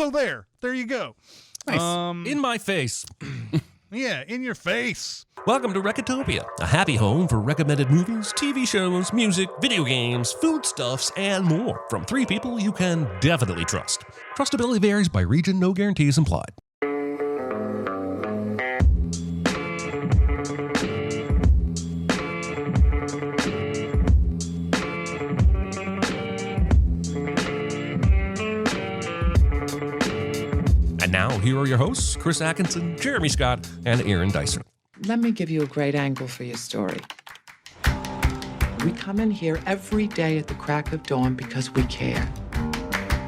So there you go. Nice. In my face. Yeah, in your face. Welcome to Recotopia, a happy home for recommended movies, TV shows, music, video games, foodstuffs, and more from three people you can definitely trust. Trustability varies by region, no guarantees implied. And now, here are your hosts, Chris Atkinson, Jeremy Scott, and Aaron Dicer. Let me give you a great angle for your story. We come in here every day at the crack of dawn because we care.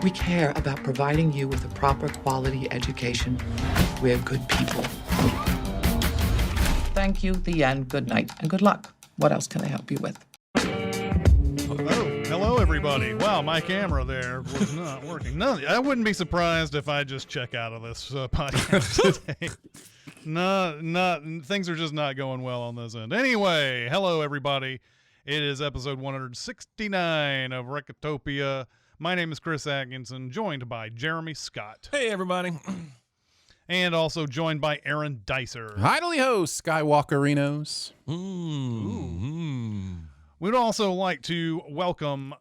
We care about providing you with a proper quality education. We're good people. Thank you, the end, good night, and good luck. What else can I help you with? Oh, hello everybody. Wow, my camera there was not working. No, I wouldn't be surprised if I just check out of this podcast today. Things are just not going well on this end. Anyway, hello everybody. It is episode 169 of Recotopia. My name is Chris Atkinson, joined by Jeremy Scott. Hey, everybody. And also joined by Aaron Dicer. Idly ho, Skywalkerinos. We'd also like to welcome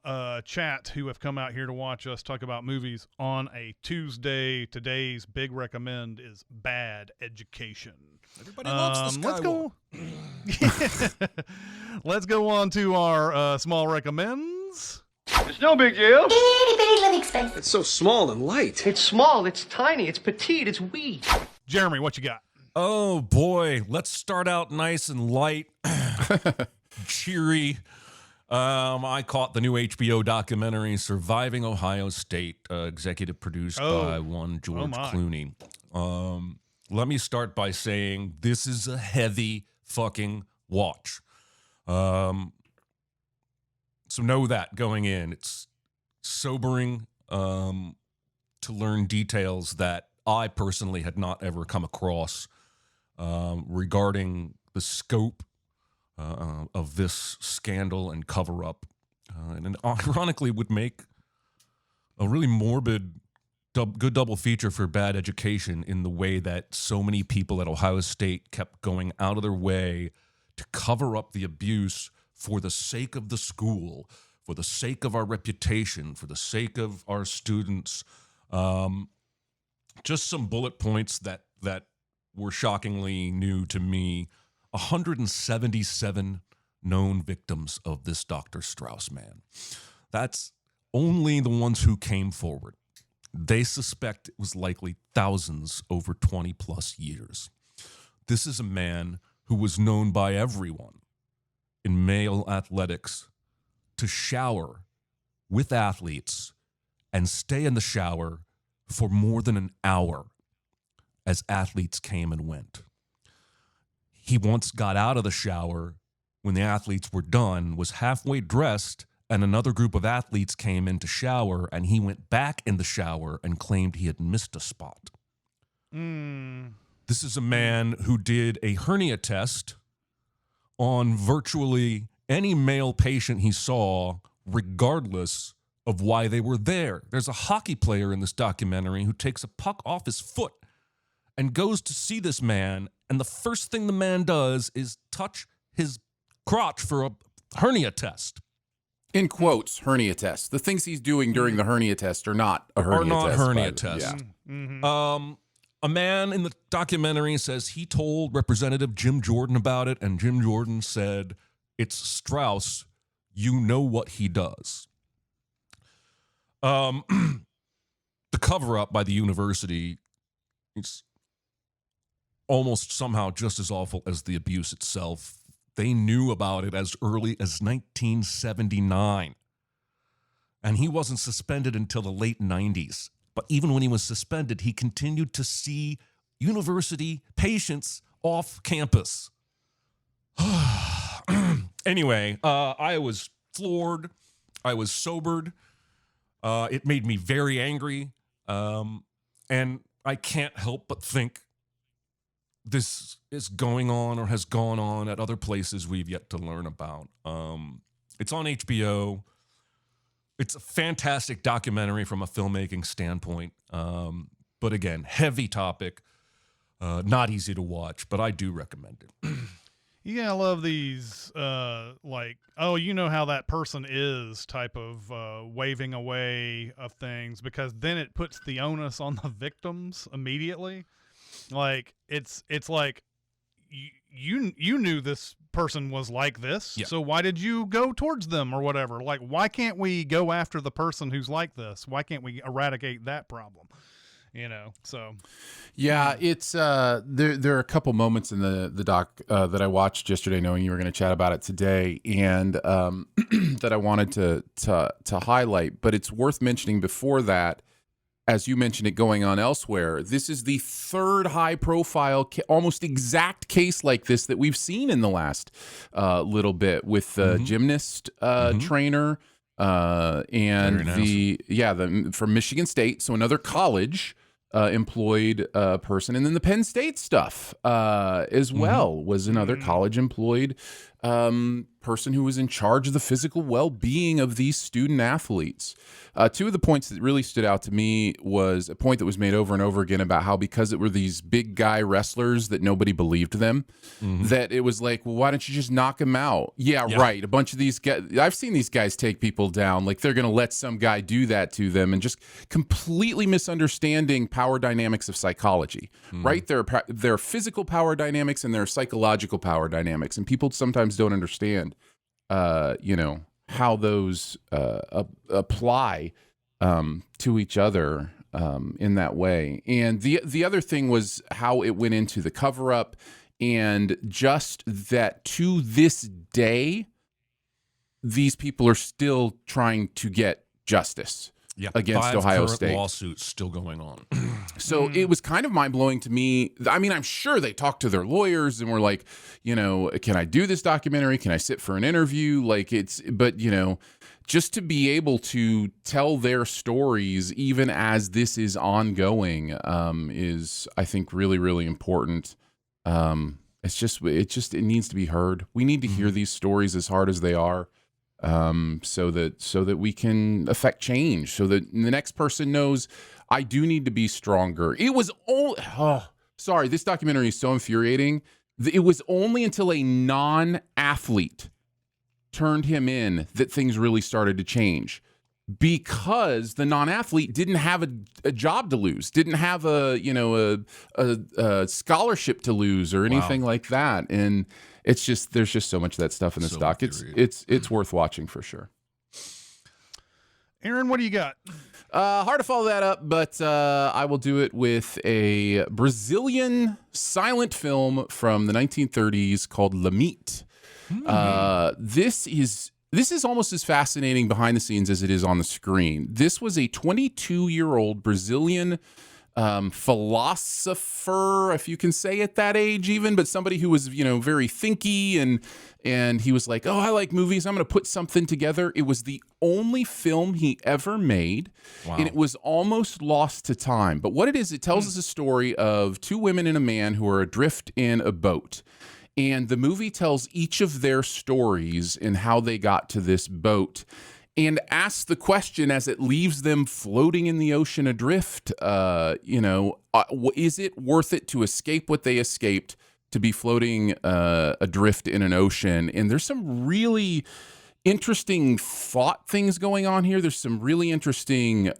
chat who have come out here to watch us talk about movies on a Tuesday. Today's big recommend is Bad Education. Everybody loves the Skywalker. Let's go on to our small recommends. It's no big deal. Itty bitty living space. It's so small and light. It's small, it's tiny, it's petite, it's wee. Jeremy, what you got? Oh, boy. Let's start out nice and light, cheery. I caught the new HBO documentary, Surviving Ohio State, executive produced by one George Clooney. Let me start by saying this is a heavy fucking watch. So know that going in. It's sobering to learn details that I personally had not ever come across regarding the scope of this scandal and cover-up. And ironically would make a really morbid good double feature for Bad Education in the way that so many people at Ohio State kept going out of their way to cover up the abuse for the sake of the school, for the sake of our reputation, for the sake of our students. Just some bullet points that were shockingly new to me. 177 known victims of this Dr. Strauss man. That's only the ones who came forward. They suspect it was likely thousands over 20 plus years. This is a man who was known by everyone in male athletics to shower with athletes and stay in the shower for more than an hour as athletes came and went. He once got out of the shower when the athletes were done, was halfway dressed, and another group of athletes came in to shower, and he went back in the shower and claimed he had missed a spot. This is a man who did a hernia test on virtually any male patient he saw, regardless of why they were there. There's a hockey player in this documentary who takes a puck off his foot and goes to see this man, and the first thing the man does is touch his crotch for a hernia test. In quotes, hernia test. The things he's doing during the hernia test are not a hernia test. Yeah. A man in the documentary says he told Representative Jim Jordan about it, and Jim Jordan said, "It's Strauss. You know what he does." The cover-up by the university is almost somehow just as awful as the abuse itself. They knew about it as early as 1979. And he wasn't suspended until the late 90s. But even when he was suspended, he continued to see university patients off campus. Anyway, I was floored. I was sobered. It made me very angry. And I can't help but think this is going on or has gone on at other places we've yet to learn about. It's on HBO. It's a fantastic documentary from a filmmaking standpoint. But again, heavy topic, not easy to watch, but I do recommend it. Yeah, I love these, like, oh, you know how that person is type of waving away of things, because then it puts the onus on the victims immediately. Like, it's like you knew this person was like this, Yeah. so why did you go towards them or whatever? Like, why can't we go after the person who's like this? Why can't we eradicate that problem? You know, so Yeah, it's there are a couple moments in the doc that I watched yesterday, knowing you were going to chat about it today, and that I wanted to highlight. But it's worth mentioning before that, as you mentioned it going on elsewhere, this is the third high-profile, almost exact case like this that we've seen in the last little bit with the gymnast trainer and Very nice. from Michigan State, so another college employed person, and then the Penn State stuff as well was another college employed person who was in charge of the physical well-being of these student athletes. Two of the points that really stood out to me was a point that was made over and over again about how, because it were these big guy wrestlers, that nobody believed them, that it was like, well, why don't you just knock them out? Yeah, right. A bunch of these guys, I've seen these guys take people down. Like, they're going to let some guy do that to them, and just completely misunderstanding power dynamics of psychology, right? There are physical power dynamics and there are psychological power dynamics, and people sometimes don't understand how those apply to each other in that way. And the other thing was how it went into the cover-up, and just that to this day, these people are still trying to get justice against Ohio State. Lawsuits still going on. So it was kind of mind-blowing to me. I mean, I'm sure they talked to their lawyers and were like, can I do this documentary? Can I sit for an interview? But just to be able to tell their stories even as this is ongoing is, I think, really, really important. It needs to be heard. We need to hear these stories, as hard as they are. So that we can affect change, so that the next person knows, I do need to be stronger. It was this documentary is so infuriating. It was only until a non-athlete turned him in that things really started to change, because the non-athlete didn't have a job to lose, didn't have a scholarship to lose or anything like that. And it's just, there's just so much of that stuff in this doc. It's worth watching for sure. Aaron, what do you got? Hard to follow that up, but I will do it with a Brazilian silent film from the 1930s called Limite. This is almost as fascinating behind the scenes as it is on the screen. This was a 22-year-old Brazilian philosopher, if you can say at that age even, but somebody who was, very thinky, and he was like, oh, I like movies, I'm going to put something together. It was the only film he ever made, and it was almost lost to time. But what it is, it tells us a story of two women and a man who are adrift in a boat. And the movie tells each of their stories and how they got to this boat, and asks the question as it leaves them floating in the ocean adrift, is it worth it to escape what they escaped, to be floating adrift in an ocean? And there's some really interesting thought things going on here. There's some really interesting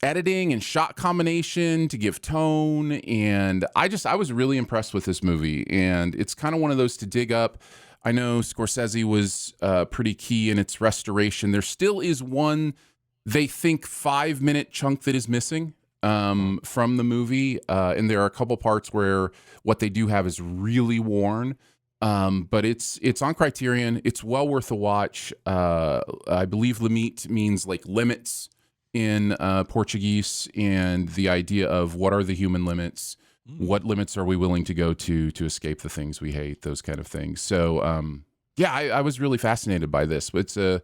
editing and shot combination to give tone, and I was really impressed with this movie, and it's kind of one of those to dig up. I know Scorsese was pretty key in its restoration. There still is one, they think, 5-minute chunk that is missing from the movie, and there are a couple parts where what they do have is really worn. But it's on Criterion. It's well worth a watch. I believe Limite means like limits in Portuguese, and the idea of what are the human limits, what limits are we willing to go to escape the things we hate, those kind of things. So I was really fascinated by this. It's a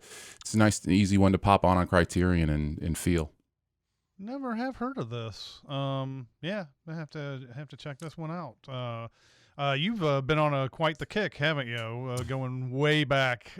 nice and easy one to pop on Criterion and feel. Never have heard of this. I have to check this one out. You've been on quite the kick, haven't you? Going way back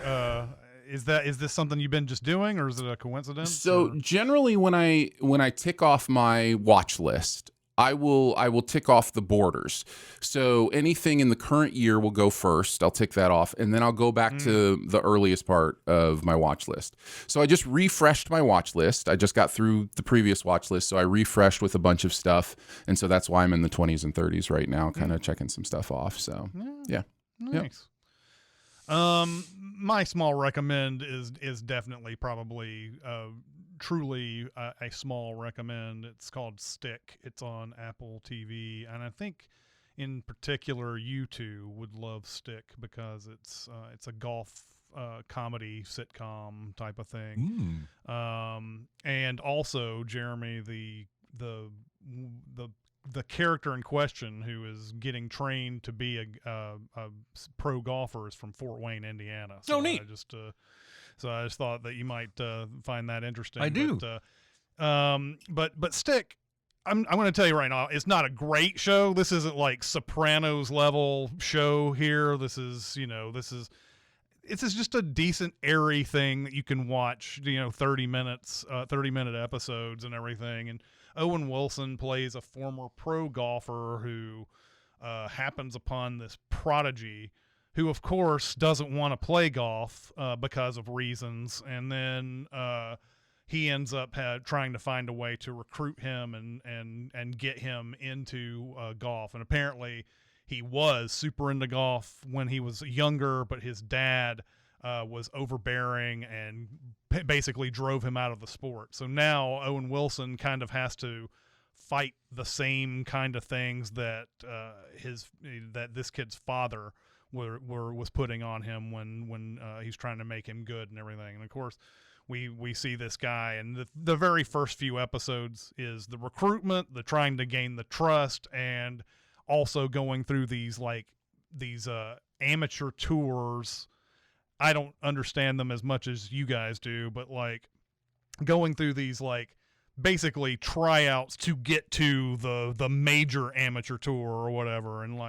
is this something you've been just doing, or is it a coincidence? So generally, when I tick off my watch list, I will tick off the borders. So anything in the current year will go first. I'll tick that off, and then I'll go back to the earliest part of my watch list. So I just refreshed my watch list. I just got through the previous watch list, so I refreshed with a bunch of stuff, and so that's why I'm in the 20s and 30s right now, kind of checking some stuff off. So yeah, nice. My small recommend is definitely probably truly a small recommend. It's called Stick. It's on Apple TV, and I think in particular you two would love Stick because it's a golf comedy sitcom type of thing. And also Jeremy, the character in question who is getting trained to be a pro golfer is from Fort Wayne, Indiana. So neat. I just thought that you might find that interesting. I do. But Stick, I'm going to tell you right now, it's not a great show. This isn't like Sopranos level show here. This is just a decent, airy thing that you can watch, 30 minute episodes and everything. And Owen Wilson plays a former pro golfer who happens upon this prodigy who, of course, doesn't want to play golf because of reasons. And then he ends up trying to find a way to recruit him and get him into golf. And apparently he was super into golf when he was younger, but his dad was overbearing and basically drove him out of the sport. So now Owen Wilson kind of has to fight the same kind of things that this kid's father was putting on him when he's trying to make him good and everything. And of course we see this guy, and the very first few episodes is the recruitment, the trying to gain the trust, and also going through these amateur tours. I don't understand them as much as you guys do, but like going through these basically tryouts to get to the major amateur tour or whatever, and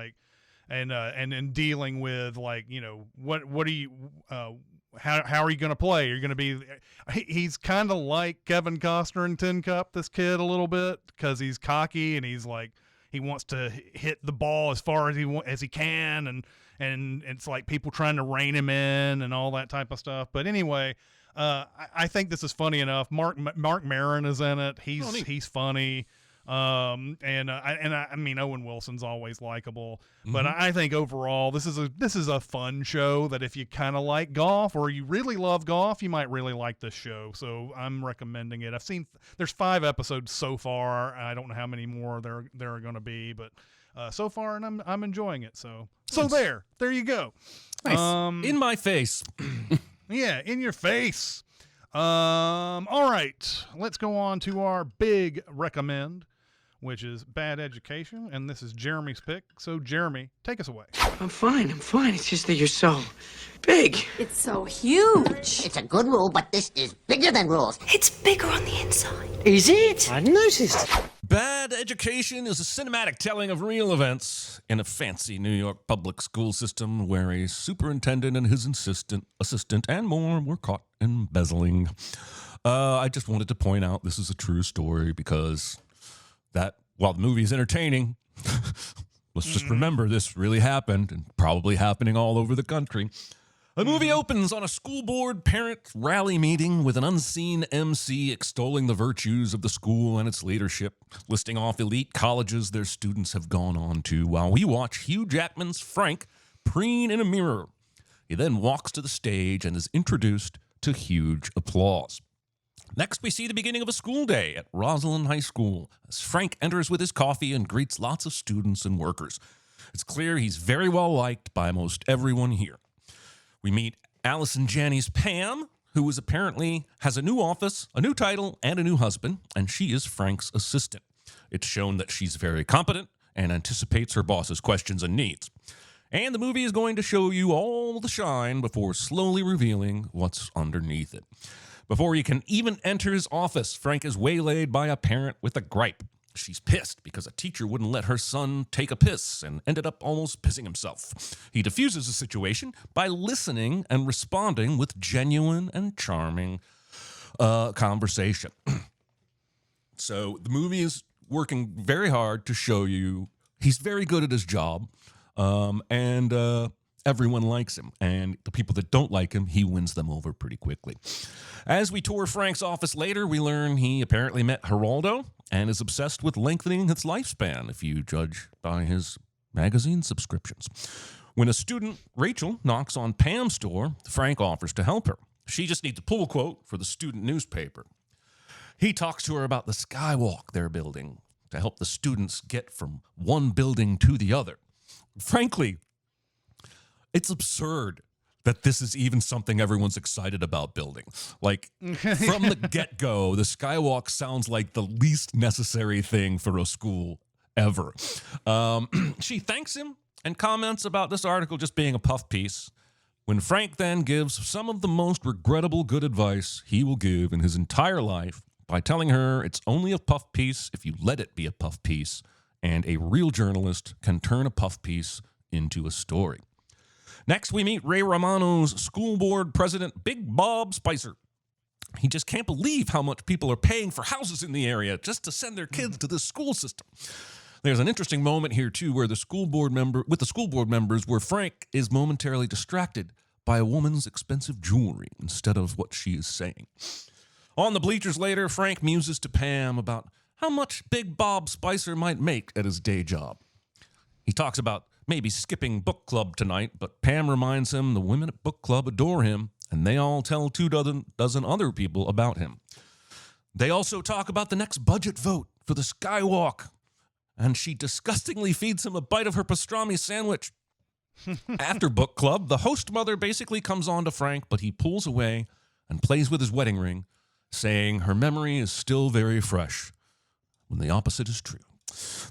and dealing with what are you how are you going to play? You're going to be he's kind of like Kevin Costner in Tin Cup, this kid, a little bit, because he's cocky and he's he wants to hit the ball as far as he can, and it's like people trying to rein him in and all that type of stuff. But anyway, I think this is funny enough. Mark Maron is in it. He's funny. I mean, Owen Wilson's always likable, but I think overall this is a fun show that if you kind of like golf or you really love golf, you might really like this show. So I'm recommending it. There's 5 episodes so far. I don't know how many more there are going to be, but so far, and I'm enjoying it. So there you go. Nice. In my face. Yeah, in your face. All right, let's go on to our big recommend, which is Bad Education, and this is Jeremy's pick. So Jeremy, take us away. I'm fine. It's just that you're so big. It's so huge. It's a good rule, but this is bigger than rules. It's bigger on the inside. Is it? I noticed. Bad Education is a cinematic telling of real events in a fancy New York public school system where a superintendent and his assistant and more were caught embezzling. I just wanted to point out this is a true story because while the movie is entertaining, let's just remember this really happened and probably happening all over the country. The movie opens on a school board parent rally meeting with an unseen MC extolling the virtues of the school and its leadership, listing off elite colleges their students have gone on to, while we watch Hugh Jackman's Frank preen in a mirror. He then walks to the stage and is introduced to huge applause. Next, we see the beginning of a school day at Roslyn High School as Frank enters with his coffee and greets lots of students and workers. It's clear he's very well liked by most everyone here. We meet Allison Janney's Pam, who apparently has a new office, a new title, and a new husband, and she is Frank's assistant. It's shown that she's very competent and anticipates her boss's questions and needs. And the movie is going to show you all the shine before slowly revealing what's underneath it. Before he can even enter his office, Frank is waylaid by a parent with a gripe. She's pissed because a teacher wouldn't let her son take a piss and ended up almost pissing himself. He diffuses the situation by listening and responding with genuine and charming conversation. So the movie is working very hard to show you he's very good at his job, and everyone likes him. And the people that don't like him, he wins them over pretty quickly. As we tour Frank's office later, we learn he apparently met Geraldo and is obsessed with lengthening its lifespan, if you judge by his magazine subscriptions. When a student, Rachel, knocks on Pam's door, Frank offers to help her. She just needs a pull quote for the student newspaper. He talks to her about the skywalk they're building to help the students get from one building to the other. Frankly, it's absurd that this is even something everyone's excited about building. Like, from the get-go, the skywalk sounds like the least necessary thing for a school ever. She thanks him and comments about this article just being a puff piece, when Frank then gives some of the most regrettable good advice he will give in his entire life by telling her it's only a puff piece if you let it be a puff piece, and a real journalist can turn a puff piece into a story. Next, we meet Ray Romano's school board president, Big Bob Spicer. He just can't believe how much people are paying for houses in the area just to send their kids to this school system. There's an interesting moment here, too, where the school board members, where Frank is momentarily distracted by a woman's expensive jewelry instead of what she is saying. On the bleachers later, Frank muses to Pam about how much Big Bob Spicer might make at his day job. He talks about maybe skipping book club tonight, but Pam reminds him the women at book club adore him, and they all tell 24 other people about him. They also talk about the next budget vote for the skywalk, and she disgustingly feeds him a bite of her pastrami sandwich. After book club, the host mother basically comes on to Frank, but he pulls away and plays with his wedding ring, saying her memory is still very fresh, when the opposite is true.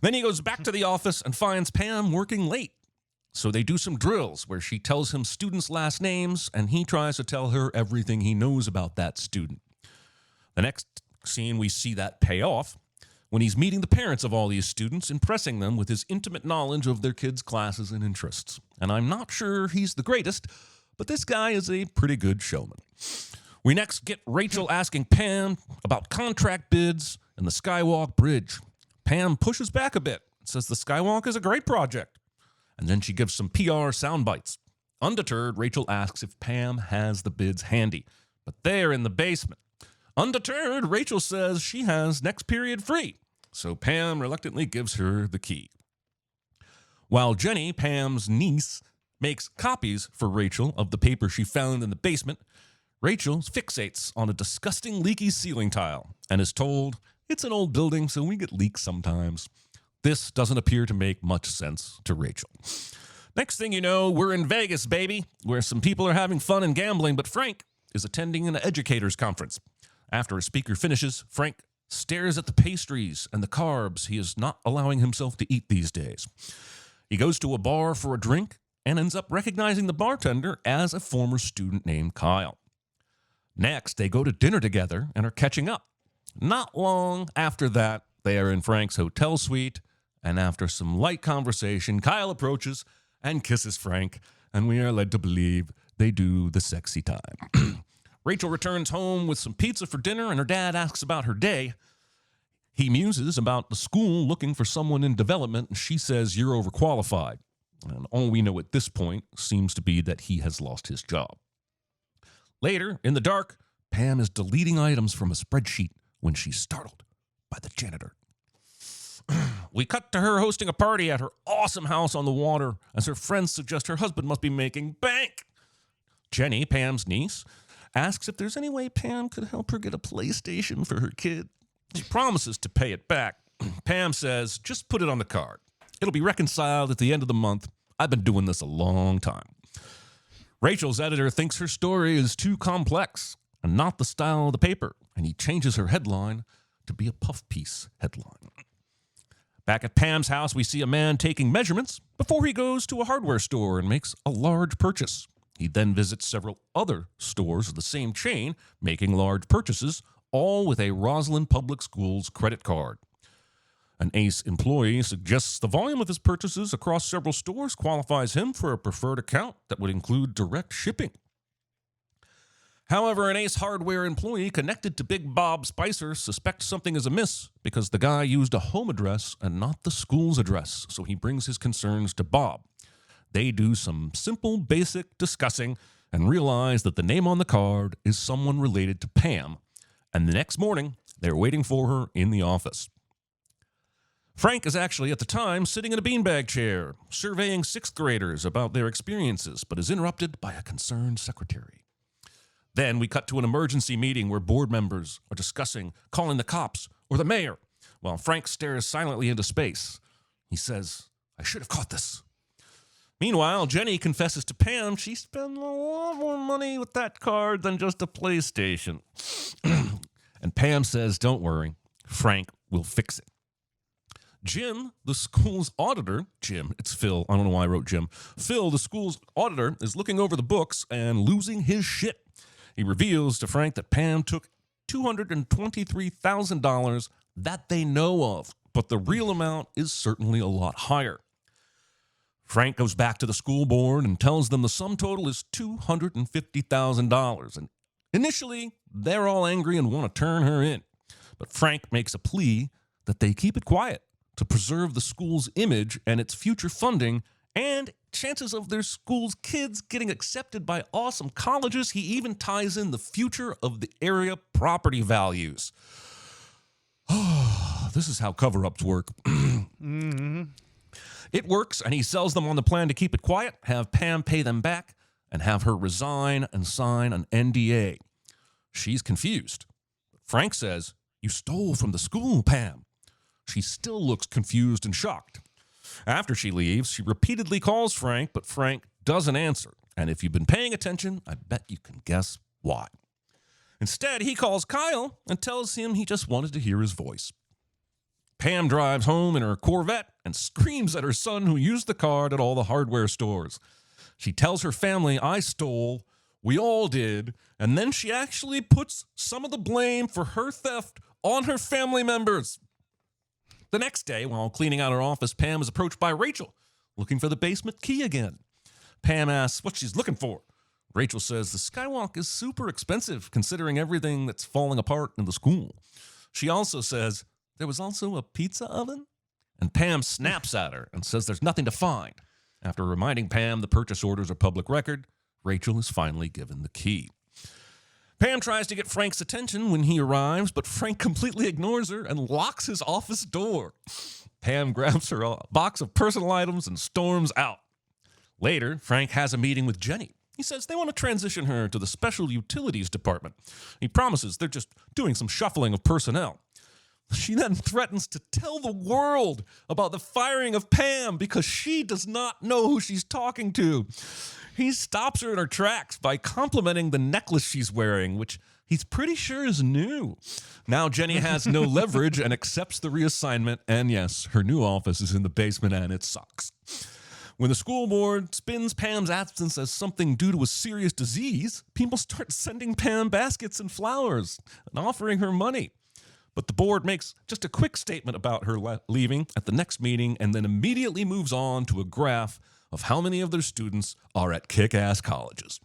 Then he goes back to the office and finds Pam working late. So they do some drills where she tells him students' last names, and he tries to tell her everything he knows about that student. The next scene, we see that pay off when he's meeting the parents of all these students, impressing them with his intimate knowledge of their kids' classes and interests. And I'm not sure he's the greatest, but this guy is a pretty good showman. We next get Rachel asking Pam about contract bids and the Skywalk Bridge. Pam pushes back a bit, says the Skywalk is a great project, and then she gives some PR sound bites. Undeterred, Rachel asks if Pam has the bids handy, but they're in the basement. Undeterred, Rachel says she has next period free, so Pam reluctantly gives her the key. While Jenny, Pam's niece, makes copies for Rachel of the paper she found in the basement, Rachel fixates on a disgusting leaky ceiling tile and is told it's an old building, so we get leaks sometimes. This doesn't appear to make much sense to Rachel. Next thing you know, we're in Vegas, baby, where some people are having fun and gambling, but Frank is attending an educators conference. After a speaker finishes, Frank stares at the pastries and the carbs he is not allowing himself to eat these days. He goes to a bar for a drink and ends up recognizing the bartender as a former student named Kyle. Next, they go to dinner together and are catching up. Not long after that, they are in Frank's hotel suite, and after some light conversation, Kyle approaches and kisses Frank, and we are led to believe they do the sexy time. Rachel returns home with some pizza for dinner, and her dad asks about her day. He muses about the school looking for someone in development, and she says you're overqualified. And all we know at this point seems to be that he has lost his job. Later, in the dark, Pam is deleting items from a spreadsheet when she's startled by the janitor. We cut to her hosting a party at her awesome house on the water as her friends suggest her husband must be making bank. Jenny, Pam's niece, asks if there's any way Pam could help her get a PlayStation for her kid. She promises to pay it back. Pam says, just put it on the card. It'll be reconciled at the end of the month. I've been doing this a long time. Rachel's editor thinks her story is too complex and not the style of the paper, and he changes her headline to be a puff piece headline. Back at Pam's house, we see a man taking measurements before he goes to a hardware store and makes a large purchase. He then visits several other stores of the same chain, making large purchases, all with a Roslyn Public Schools credit card. An Ace employee suggests the volume of his purchases across several stores qualifies him for a preferred account that would include direct shipping. However, an Ace Hardware employee connected to Big Bob Spicer suspects something is amiss because the guy used a home address and not the school's address, so he brings his concerns to Bob. They do some simple, basic discussing and realize that the name on the card is someone related to Pam, and the next morning, they're waiting for her in the office. Frank is actually, at the time, sitting in a beanbag chair, surveying sixth graders about their experiences, but is interrupted by a concerned secretary. Then we cut to an emergency meeting where board members are discussing calling the cops or the mayor, while Frank stares silently into space. He says, "I should have caught this." Meanwhile, Jenny confesses to Pam she spent a lot more money with that card than just a PlayStation. And Pam says, "Don't worry, Frank will fix it." Jim, the school's auditor, it's Phil, I don't know why I wrote Jim. Phil, the school's auditor, is looking over the books and losing his shit. He reveals to Frank that Pam took $223,000 that they know of, but the real amount is certainly a lot higher. Frank goes back to the school board and tells them the sum total is $250,000. And initially, they're all angry and want to turn her in. But Frank makes a plea that they keep it quiet to preserve the school's image and its future funding and chances of their school's kids getting accepted by awesome colleges. He even ties in the future of the area property values. This is how cover-ups work. Mm-hmm. It works, and he sells them on the plan to keep it quiet, have Pam pay them back, and have her resign and sign an NDA. She's confused. Frank says, "You stole from the school, Pam." She still looks confused and shocked. After she leaves, she repeatedly calls Frank, but Frank doesn't answer. And if you've been paying attention, I bet you can guess why. Instead, he calls Kyle and tells him he just wanted to hear his voice. Pam drives home in her Corvette and screams at her son who used the card at all the hardware stores. She tells her family, "I stole, we all did," and then she actually puts some of the blame for her theft on her family members. The next day, while cleaning out her office, Pam is approached by Rachel, looking for the basement key again. Pam asks what she's looking for. Rachel says the skywalk is super expensive considering everything that's falling apart in the school. She also says there was also a pizza oven, and Pam snaps at her and says there's nothing to find. After reminding Pam the purchase orders are public record, Rachel is finally given the key. Pam tries to get Frank's attention when he arrives, but Frank completely ignores her and locks his office door. Pam grabs her box of personal items and storms out. Later, Frank has a meeting with Jenny. He says they want to transition her to the special utilities department. He promises they're just doing some shuffling of personnel. She then threatens to tell the world about the firing of Pam because she does not know who she's talking to. He stops her in her tracks by complimenting the necklace she's wearing, which he's pretty sure is new. Now Jenny has no leverage and accepts the reassignment, and yes, her new office is in the basement and it sucks. When the school board spins Pam's absence as something due to a serious disease, people start sending Pam baskets and flowers and offering her money. But the board makes just a quick statement about her leaving at the next meeting and then immediately moves on to a graph of how many of their students are at kick-ass colleges.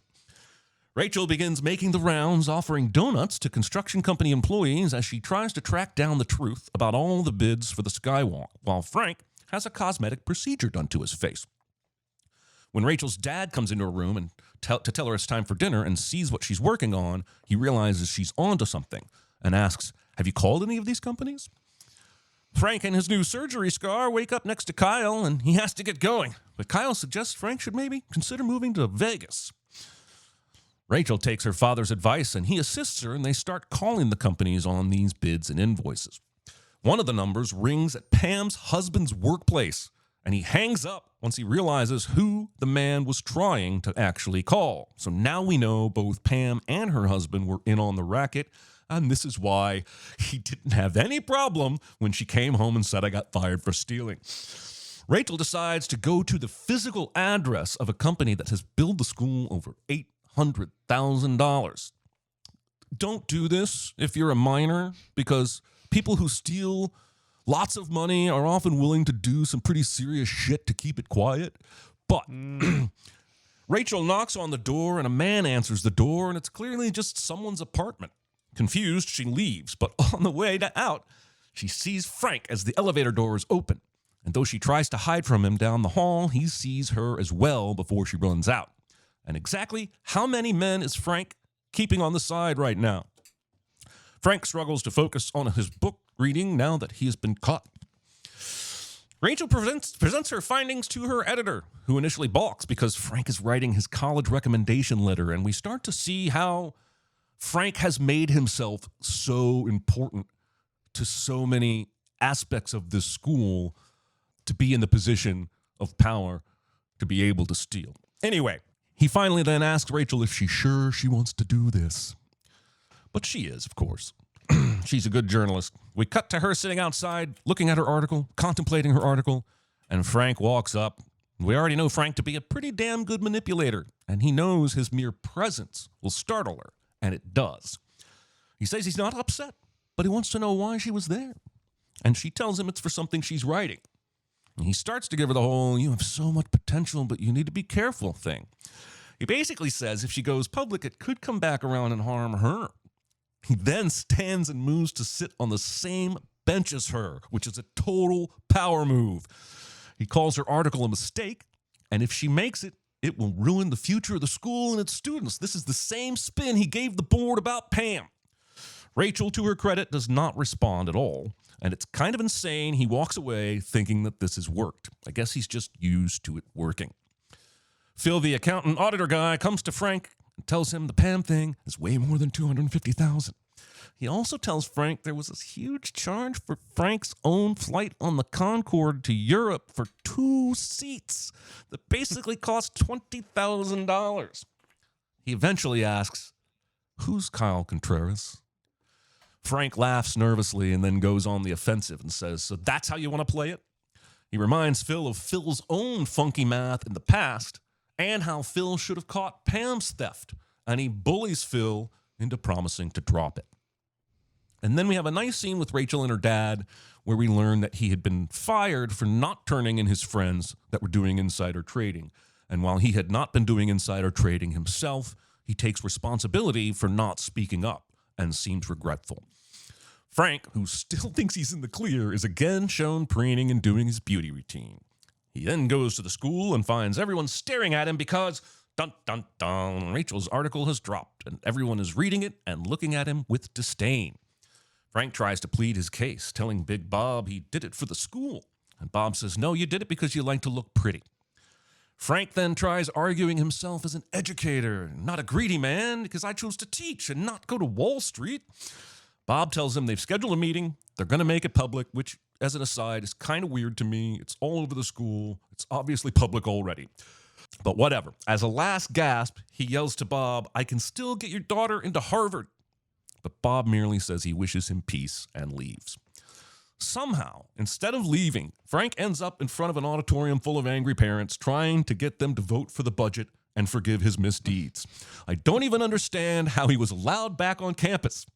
Rachel begins making the rounds, offering donuts to construction company employees as she tries to track down the truth about all the bids for the skywalk, while Frank has a cosmetic procedure done to his face. When Rachel's dad comes into her room and to tell her it's time for dinner and sees what she's working on, he realizes she's onto something and asks, "Have you called any of these companies?" Frank and his new surgery scar wake up next to Kyle, and he has to get going. But Kyle suggests Frank should maybe consider moving to Vegas. Rachel takes her father's advice, and he assists her, and they start calling the companies on these bids and invoices. One of the numbers rings at Pam's husband's workplace, and he hangs up once he realizes who the man was trying to actually call. So now we know both Pam and her husband were in on the racket, and this is why he didn't have any problem when she came home and said, "I got fired for stealing." Rachel decides to go to the physical address of a company that has billed the school over $800,000. Don't do this if you're a minor, because people who steal lots of money are often willing to do some pretty serious shit to keep it quiet. But Rachel knocks on the door and a man answers the door, and it's clearly just someone's apartment. Confused, she leaves, but on the way out, she sees Frank as the elevator doors open. And though she tries to hide from him down the hall, he sees her as well before she runs out. And exactly how many men is Frank keeping on the side right now? Frank struggles to focus on his book reading now that he has been caught. Rachel presents her findings to her editor, who initially balks because Frank is writing his college recommendation letter, and we start to see how Frank has made himself so important to so many aspects of this school to be in the position of power to be able to steal. Anyway, he finally then asks Rachel if she's sure she wants to do this. But she is, of course. She's a good journalist. We cut to her sitting outside, looking at her article, contemplating her article, and Frank walks up. We already know Frank to be a pretty damn good manipulator, and he knows his mere presence will startle her, and it does. He says he's not upset, but he wants to know why she was there. And she tells him it's for something she's writing. And he starts to give her the whole, you have so much potential, but you need to be careful thing. He basically says if she goes public, it could come back around and harm her. He then stands and moves to sit on the same bench as her, which is a total power move. He calls her article a mistake, and if she makes it, it will ruin the future of the school and its students. This is the same spin he gave the board about Pam. Rachel, to her credit, does not respond at all, and it's kind of insane. He walks away thinking that this has worked. I guess he's just used to it working. Phil, the accountant auditor guy, comes to Frank and tells him the Pam thing is way more than $250,000. He also tells Frank there was this huge charge for Frank's own flight on the Concorde to Europe for 2 seats that basically cost $20,000. He eventually asks, "Who's Kyle Contreras?" Frank laughs nervously and then goes on the offensive and says, "So that's how you want to play it?" He reminds Phil of Phil's own funky math in the past and how Phil should have caught Pam's theft, and he bullies Phil into promising to drop it. And then we have a nice scene with Rachel and her dad where we learn that he had been fired for not turning in his friends that were doing insider trading. And while he had not been doing insider trading himself, he takes responsibility for not speaking up and seems regretful. Frank, who still thinks he's in the clear, is again shown preening and doing his beauty routine. He then goes to the school and finds everyone staring at him because, dun dun dun, Rachel's article has dropped and everyone is reading it and looking at him with disdain. Frank tries to plead his case, telling Big Bob he did it for the school. And Bob says, no, you did it because you like to look pretty. Frank then tries arguing himself as an educator, not a greedy man, because I chose to teach and not go to Wall Street. Bob tells him they've scheduled a meeting, they're going to make it public, which, as an aside, is kind of weird to me. It's all over the school. It's obviously public already. But whatever. As a last gasp, he yells to Bob, I can still get your daughter into Harvard. But Bob merely says he wishes him peace and leaves. Somehow, instead of leaving, Frank ends up in front of an auditorium full of angry parents trying to get them to vote for the budget and forgive his misdeeds. I don't even understand how he was allowed back on campus.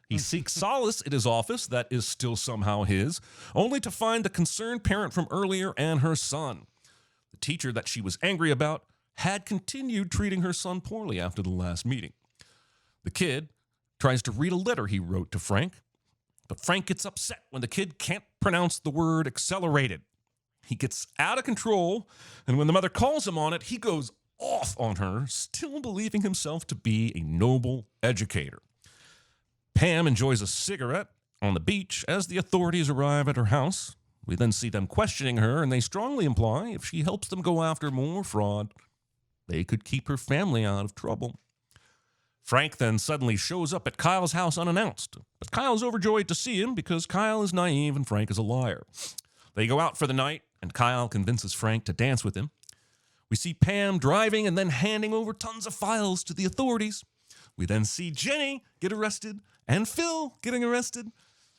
He seeks solace at his office, that is still somehow his, only to find the concerned parent from earlier and her son. The teacher that she was angry about had continued treating her son poorly after the last meeting. The kid tries to read a letter he wrote to Frank, but Frank gets upset when the kid can't pronounce the word accelerated. He gets out of control, and when the mother calls him on it, he goes off on her, still believing himself to be a noble educator. Pam enjoys a cigarette on the beach as the authorities arrive at her house. We then see them questioning her, and they strongly imply if she helps them go after more fraud, they could keep her family out of trouble. Frank then suddenly shows up at Kyle's house unannounced, but Kyle's overjoyed to see him because Kyle is naive and Frank is a liar. They go out for the night, and Kyle convinces Frank to dance with him. We see Pam driving and then handing over tons of files to the authorities. We then see Jenny get arrested and Phil getting arrested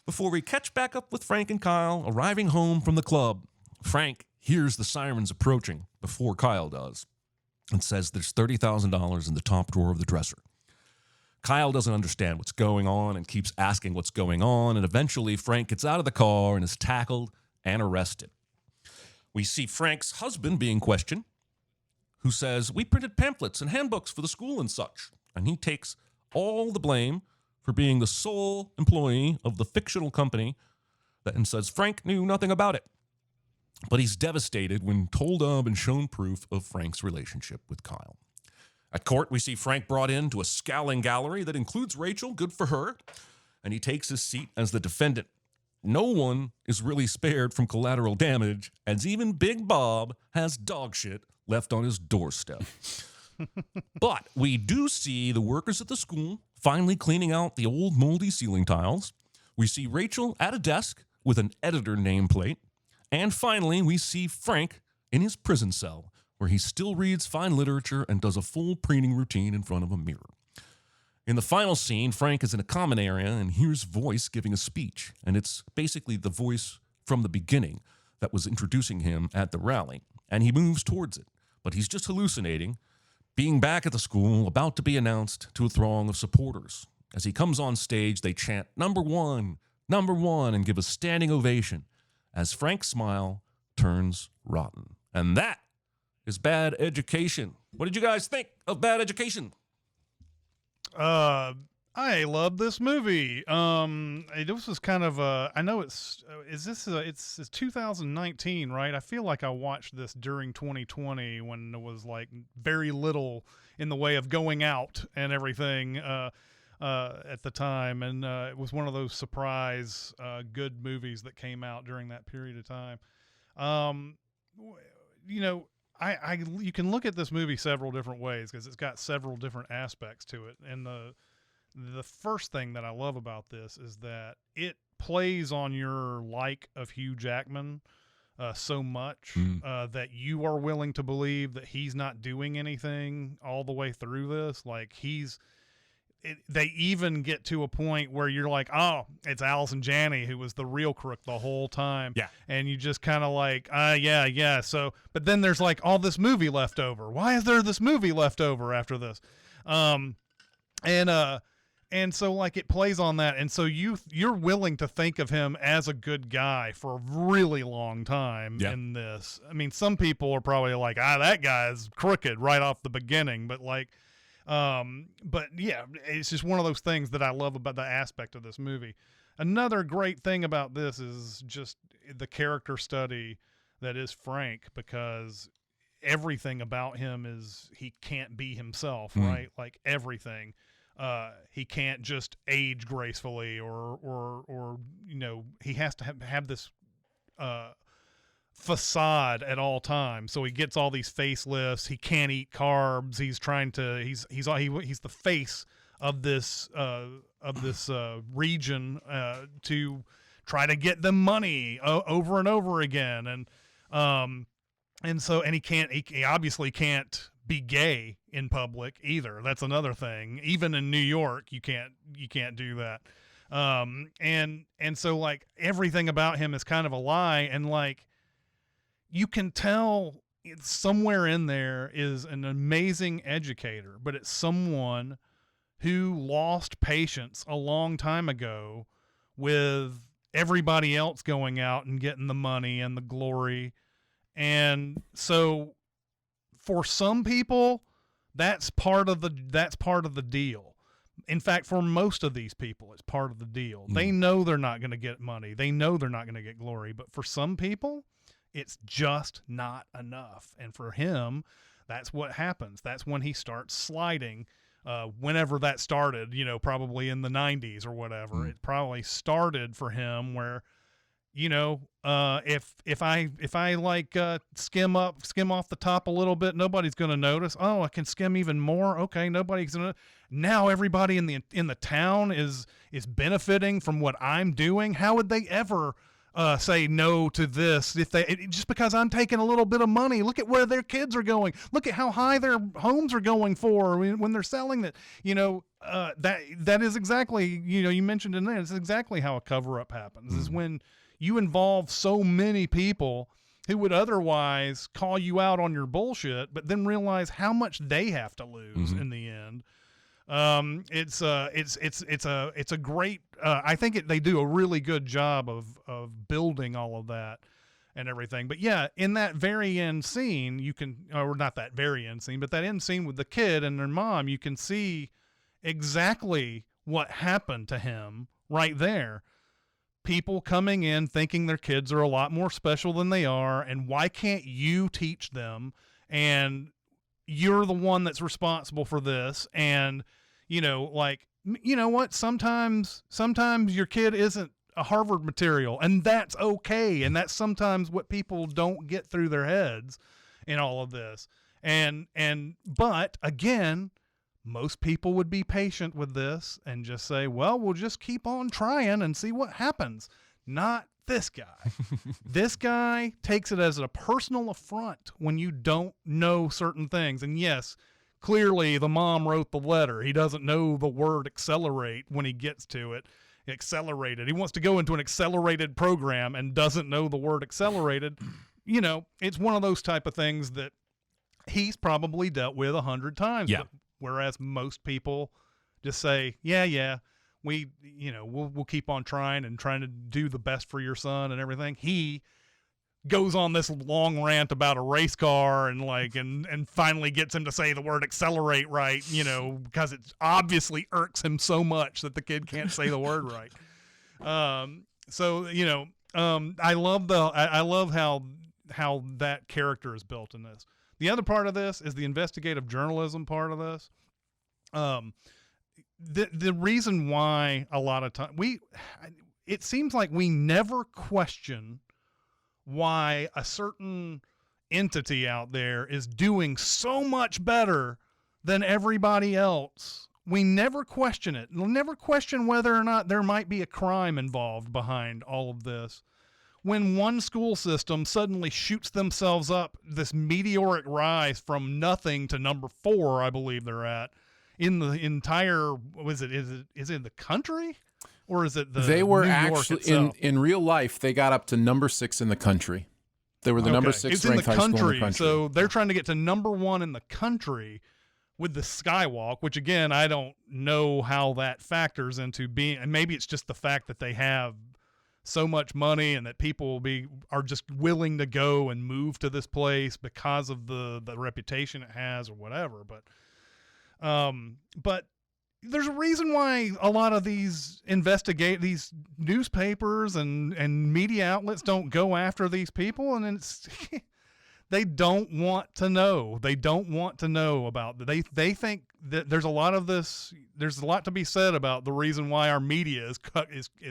before we catch back up with Frank and Kyle arriving home from the club. Frank hears the sirens approaching before Kyle does and says there's $30,000 in the top drawer of the dresser. Kyle doesn't understand what's going on and keeps asking what's going on, and eventually Frank gets out of the car and is tackled and arrested. We see Frank's husband being questioned, who says, "We printed pamphlets and handbooks for the school and such," and he takes all the blame for being the sole employee of the fictional company and says Frank knew nothing about it. But he's devastated when told of and shown proof of Frank's relationship with Kyle. At court, we see Frank brought into a scowling gallery that includes Rachel, good for her, and he takes his seat as the defendant. No one is really spared from collateral damage, as even Big Bob has dog shit left on his doorstep. But we do see the workers at the school finally cleaning out the old moldy ceiling tiles. We see Rachel at a desk with an editor nameplate. And finally, we see Frank in his prison cell, where he still reads fine literature and does a full preening routine in front of a mirror. In the final scene, Frank is in a common area and hears voice giving a speech. And it's basically the voice from the beginning that was introducing him at the rally. And he moves towards it, but he's just hallucinating, being back at the school, about to be announced to a throng of supporters. As he comes on stage, they chant, "Number one," and give a standing ovation as Frank's smile turns rotten. And that is Bad Education. What did you guys think of Bad Education? I love this movie. This was kind of I know it's 2019, right? I feel like I watched this during 2020 when there was like very little in the way of going out and everything at the time, and it was one of those surprise good movies that came out during that period of time. You can look at this movie several different ways because it's got several different aspects to it, and the first thing that I love about this is that it plays on your like of Hugh Jackman so much that you are willing to believe that he's not doing anything all the way through this. Like they even get to a point where you're like, oh, it's Allison Janney who was the real crook the whole time. Yeah. And you just kind of like, yeah. So, but then there's like all this movie left over. Why is there this movie left over after this? And so like it plays on that. And so you're willing to think of him as a good guy for a really long time in this. I mean, some people are probably like, that guy's crooked right off the beginning, but like, but yeah, it's just one of those things that I love about the aspect of this movie. Another great thing about this is just the character study that is Frank, because everything about him is he can't be himself, right? Like everything. He can't just age gracefully or he has to have this facade at all times. So he gets all these facelifts. He can't eat carbs. He's trying to. He's the face of this region to try to get them money over and over again. And he obviously can't be gay in public either. That's another thing. Even in New York, you can't do that. And so like everything about him is kind of a lie, and like you can tell somewhere in there is an amazing educator, but it's someone who lost patience a long time ago with everybody else going out and getting the money and the glory. And so for some people, that's part of the deal. In fact, for most of these people, it's part of the deal. They know they're not going to get money. They know they're not going to get glory. But for some people, it's just not enough. And for him, that's what happens. That's when he starts sliding. Whenever that started, probably in the 90s or whatever, it probably started for him where, if I like skim off the top a little bit, nobody's going to notice. Oh, I can skim even more. Okay, nobody's going to. Now everybody in the town is benefiting from what I'm doing. How would they ever say no to this just because I'm taking a little bit of money? Look at where their kids are going. Look at how high their homes are going for when they're selling it. That is exactly, you mentioned in there, it's exactly how a cover-up happens, is when you involve so many people who would otherwise call you out on your bullshit, but then realize how much they have to lose in the end. It's a great. I think they do a really good job of building all of that and everything. But yeah, in that very end scene, you can, or not that very end scene, but that end scene with the kid and their mom, you can see exactly what happened to him right there. People coming in thinking their kids are a lot more special than they are, and why can't you teach them? And you're the one that's responsible for this. And, you know, like, you know what? Sometimes your kid isn't a Harvard material, and that's okay. And that's sometimes what people don't get through their heads in all of this. But again, most people would be patient with this and just say, well, we'll just keep on trying and see what happens. Not this guy. This guy takes it as a personal affront when you don't know certain things. And yes, clearly the mom wrote the letter. He doesn't know the word accelerate when he gets to it. Accelerated. He wants to go into an accelerated program and doesn't know the word accelerated. You know, it's one of those type of things that he's probably dealt with 100 times. Yeah. Whereas most people just say, yeah, we'll keep on trying and trying to do the best for your son and everything. He goes on this long rant about a race car and finally gets him to say the word accelerate right, you know, because it obviously irks him so much that the kid can't say the word right. So, you know, I love how that character is built in this. The other part of this is the investigative journalism part of this. The reason why a lot of time it seems like we never question why a certain entity out there is doing so much better than everybody else. We never question it. We'll never question whether or not there might be a crime involved behind all of this. When one school system suddenly shoots themselves up this meteoric rise from nothing to number 4, I believe they're at, in the entire, is it the country? Or is it the They were New York actually, itself? in real life, they got up to number 6 in the country. They were the number 6 it's in ranked the high school in the country. So they're trying to get to number 1 in the country with the skywalk, which again, I don't know how that factors into being, and maybe it's just the fact that they have so much money and that people are just willing to go and move to this place because of the reputation it has or whatever. But there's a reason why a lot of these newspapers and media outlets don't go after these people, and it's they don't want to know. They don't want to know about it. They think that there's a lot to be said about the reason why our media is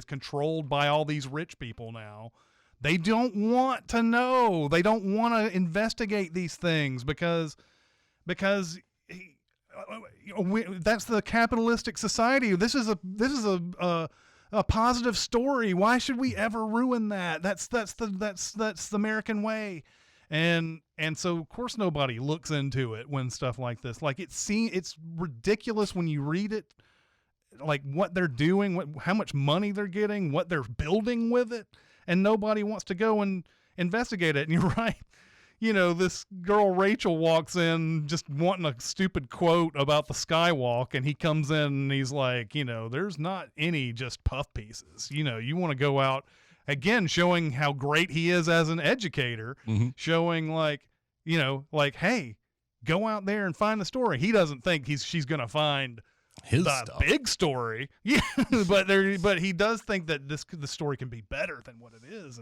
controlled by all these rich people now. They don't want to know. They don't want to investigate these things because that's the capitalistic society. This is a positive story. Why should we ever ruin that? That's the American way. And so of course nobody looks into it when stuff like this, like it's ridiculous when you read it, like what they're doing, how much money they're getting, what they're building with it, and nobody wants to go and investigate it. And you're right. You know, this girl Rachel walks in just wanting a stupid quote about the skywalk, and he comes in and he's like, you know, there's not any just puff pieces. You know, you want to go out, again, showing how great he is as an educator, showing like, you know, like, hey, go out there and find the story. He doesn't think she's going to find the big story. Yeah, but he does think that the story can be better than what it is.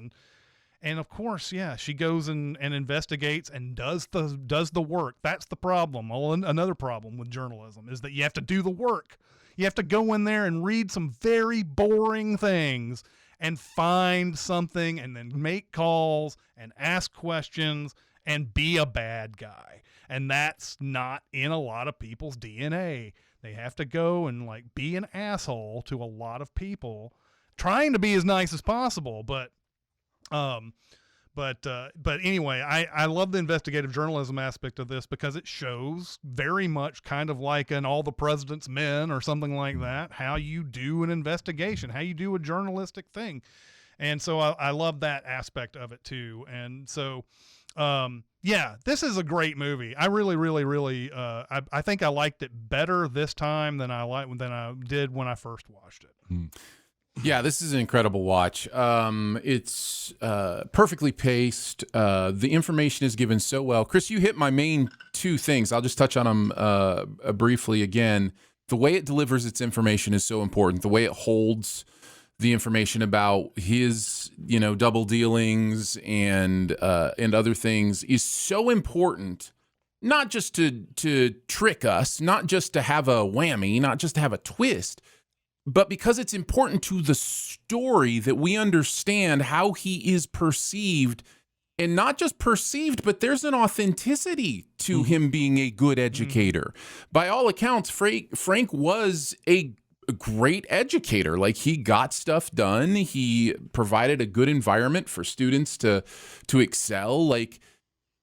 And of course, yeah, she goes and investigates and does the work. That's the problem. Another problem with journalism is that you have to do the work. You have to go in there and read some very boring things and find something and then make calls and ask questions and be a bad guy. And that's not in a lot of people's DNA. They have to go and like be an asshole to a lot of people, trying to be as nice as possible, but anyway, I love the investigative journalism aspect of this because it shows very much kind of like in All the President's Men or something like that, how you do an investigation, how you do a journalistic thing. And so I love that aspect of it too. And so, yeah, this is a great movie. I really, really, really, I think I liked it better this time than I did when I first watched it. Yeah, this is an incredible watch. It's perfectly paced. The information is given so well. Chris, you hit my main two things. I'll just touch on them briefly again. The way it delivers its information is so important. The way it holds the information about his, double dealings and other things is so important. Not just to trick us, not just to have a whammy, not just to have a twist, but because it's important to the story that we understand how he is perceived, and not just perceived, but there's an authenticity to him being a good educator. By all accounts, Frank was a great educator. Like, he got stuff done. He provided a good environment for students to excel. Like,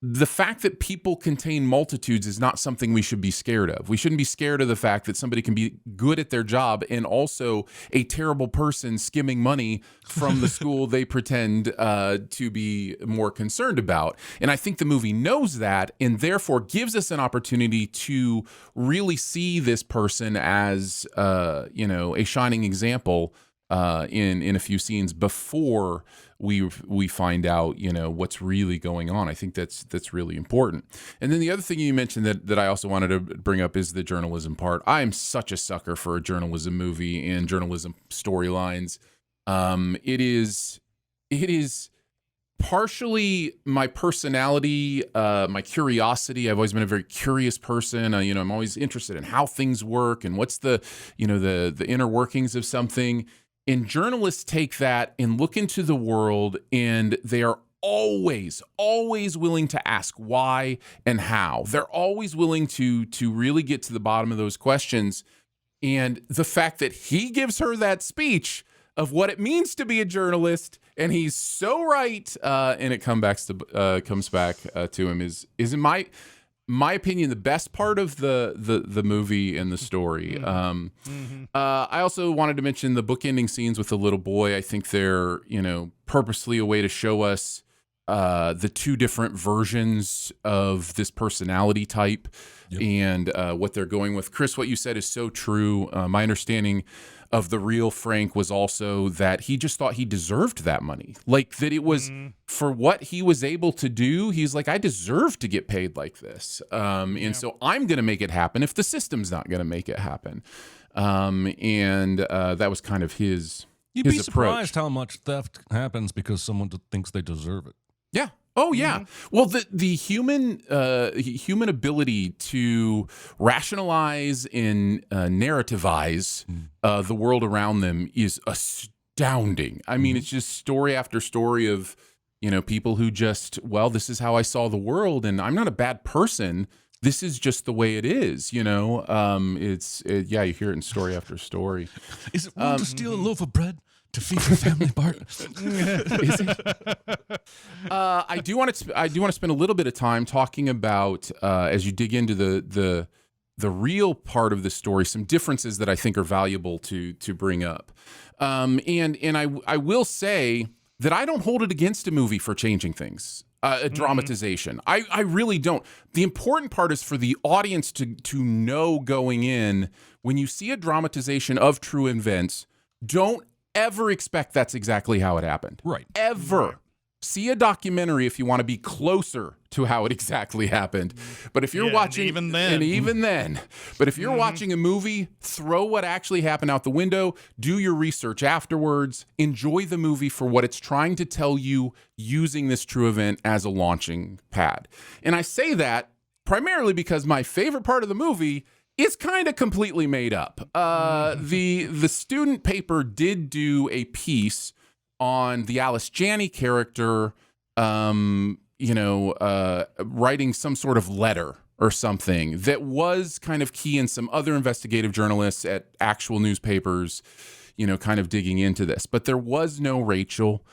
the fact that people contain multitudes is not something we should be scared of. We shouldn't be scared of the fact that somebody can be good at their job and also a terrible person skimming money from the school they pretend to be more concerned about. And I think the movie knows that, and therefore gives us an opportunity to really see this person as, a shining example in a few scenes before we find out, what's really going on. I think that's really important. And then the other thing you mentioned that I also wanted to bring up is the journalism part. I am such a sucker for a journalism movie and journalism storylines. It is partially my personality, my curiosity. I've always been a very curious person. I'm always interested in how things work and what's the inner workings of something. And journalists take that and look into the world, and they are always willing to ask why and how. They're always willing to really get to the bottom of those questions. And the fact that he gives her that speech of what it means to be a journalist, and he's so right, and it comes back to him is in my opinion, the best part of the movie and the story. I also wanted to mention the bookending scenes with the little boy. I think they're, purposely a way to show us the two different versions of this personality type. Yep. And what they're going with. Chris, what you said is so true. My understanding of the real Frank was also that he just thought he deserved that money. Like, that it was for what he was able to do. He's like, I deserve to get paid like this. And so I'm going to make it happen if the system's not going to make it happen. And that was kind of his You'd be approach. surprised how much theft happens because someone thinks they deserve it. Yeah. Oh, yeah. Well, the human ability to rationalize and narrativize the world around them is astounding. I mean, it's just story after story of, people who just, this is how I saw the world, and I'm not a bad person. This is just the way it is, you hear it in story after story. Is it wrong to steal a loaf of bread to feed your family, Bart? I do want to spend a little bit of time talking about, as you dig into the real part of the story, some differences that I think are valuable to bring up. And I will say that I don't hold it against a movie for changing things. A dramatization. I really don't. The important part is for the audience to know going in, when you see a dramatization of true events, don't ever expect that's exactly how it happened. Right. Ever. See a documentary if you want to be closer to how it exactly happened. But if you're watching, even then, but if you're watching a movie, throw what actually happened out the window, do your research afterwards, enjoy the movie for what it's trying to tell you using this true event as a launching pad. And I say that primarily because my favorite part of the movie is kind of completely made up. The student paper did do a piece on the Alice Janney character, writing some sort of letter or something that was kind of key, and some other investigative journalists at actual newspapers, kind of digging into this. But there was no Rachel,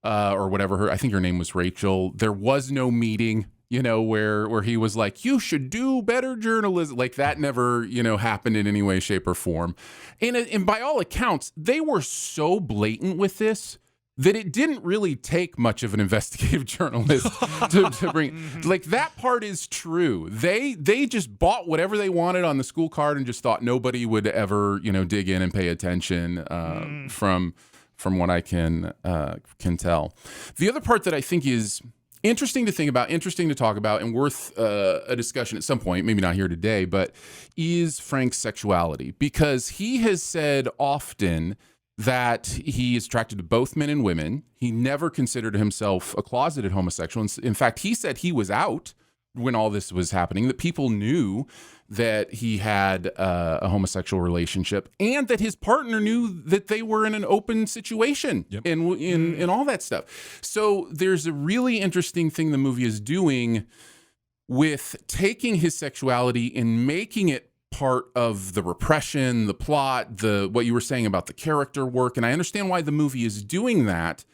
or whatever I think her name was Rachel. There was no meeting, where he was like, you should do better journalism. Like, that never, happened in any way, shape, or form. And by all accounts, they were so blatant with this that it didn't really take much of an investigative journalist to bring. Like, that part is true. They just bought whatever they wanted on the school card and just thought nobody would ever, dig in and pay attention. From what I can tell. The other part that I think is interesting to think about, interesting to talk about, and worth a discussion at some point, maybe not here today, but is Frank's sexuality. Because he has said often that he is attracted to both men and women. He never considered himself a closeted homosexual. In fact, he said he was out when all this was happening, that people knew that he had a homosexual relationship, and that his partner knew that they were in an open situation, and all that stuff. So there's a really interesting thing the movie is doing with taking his sexuality and making it part of the repression, the plot, what you were saying about the character work. And I understand why the movie is doing that.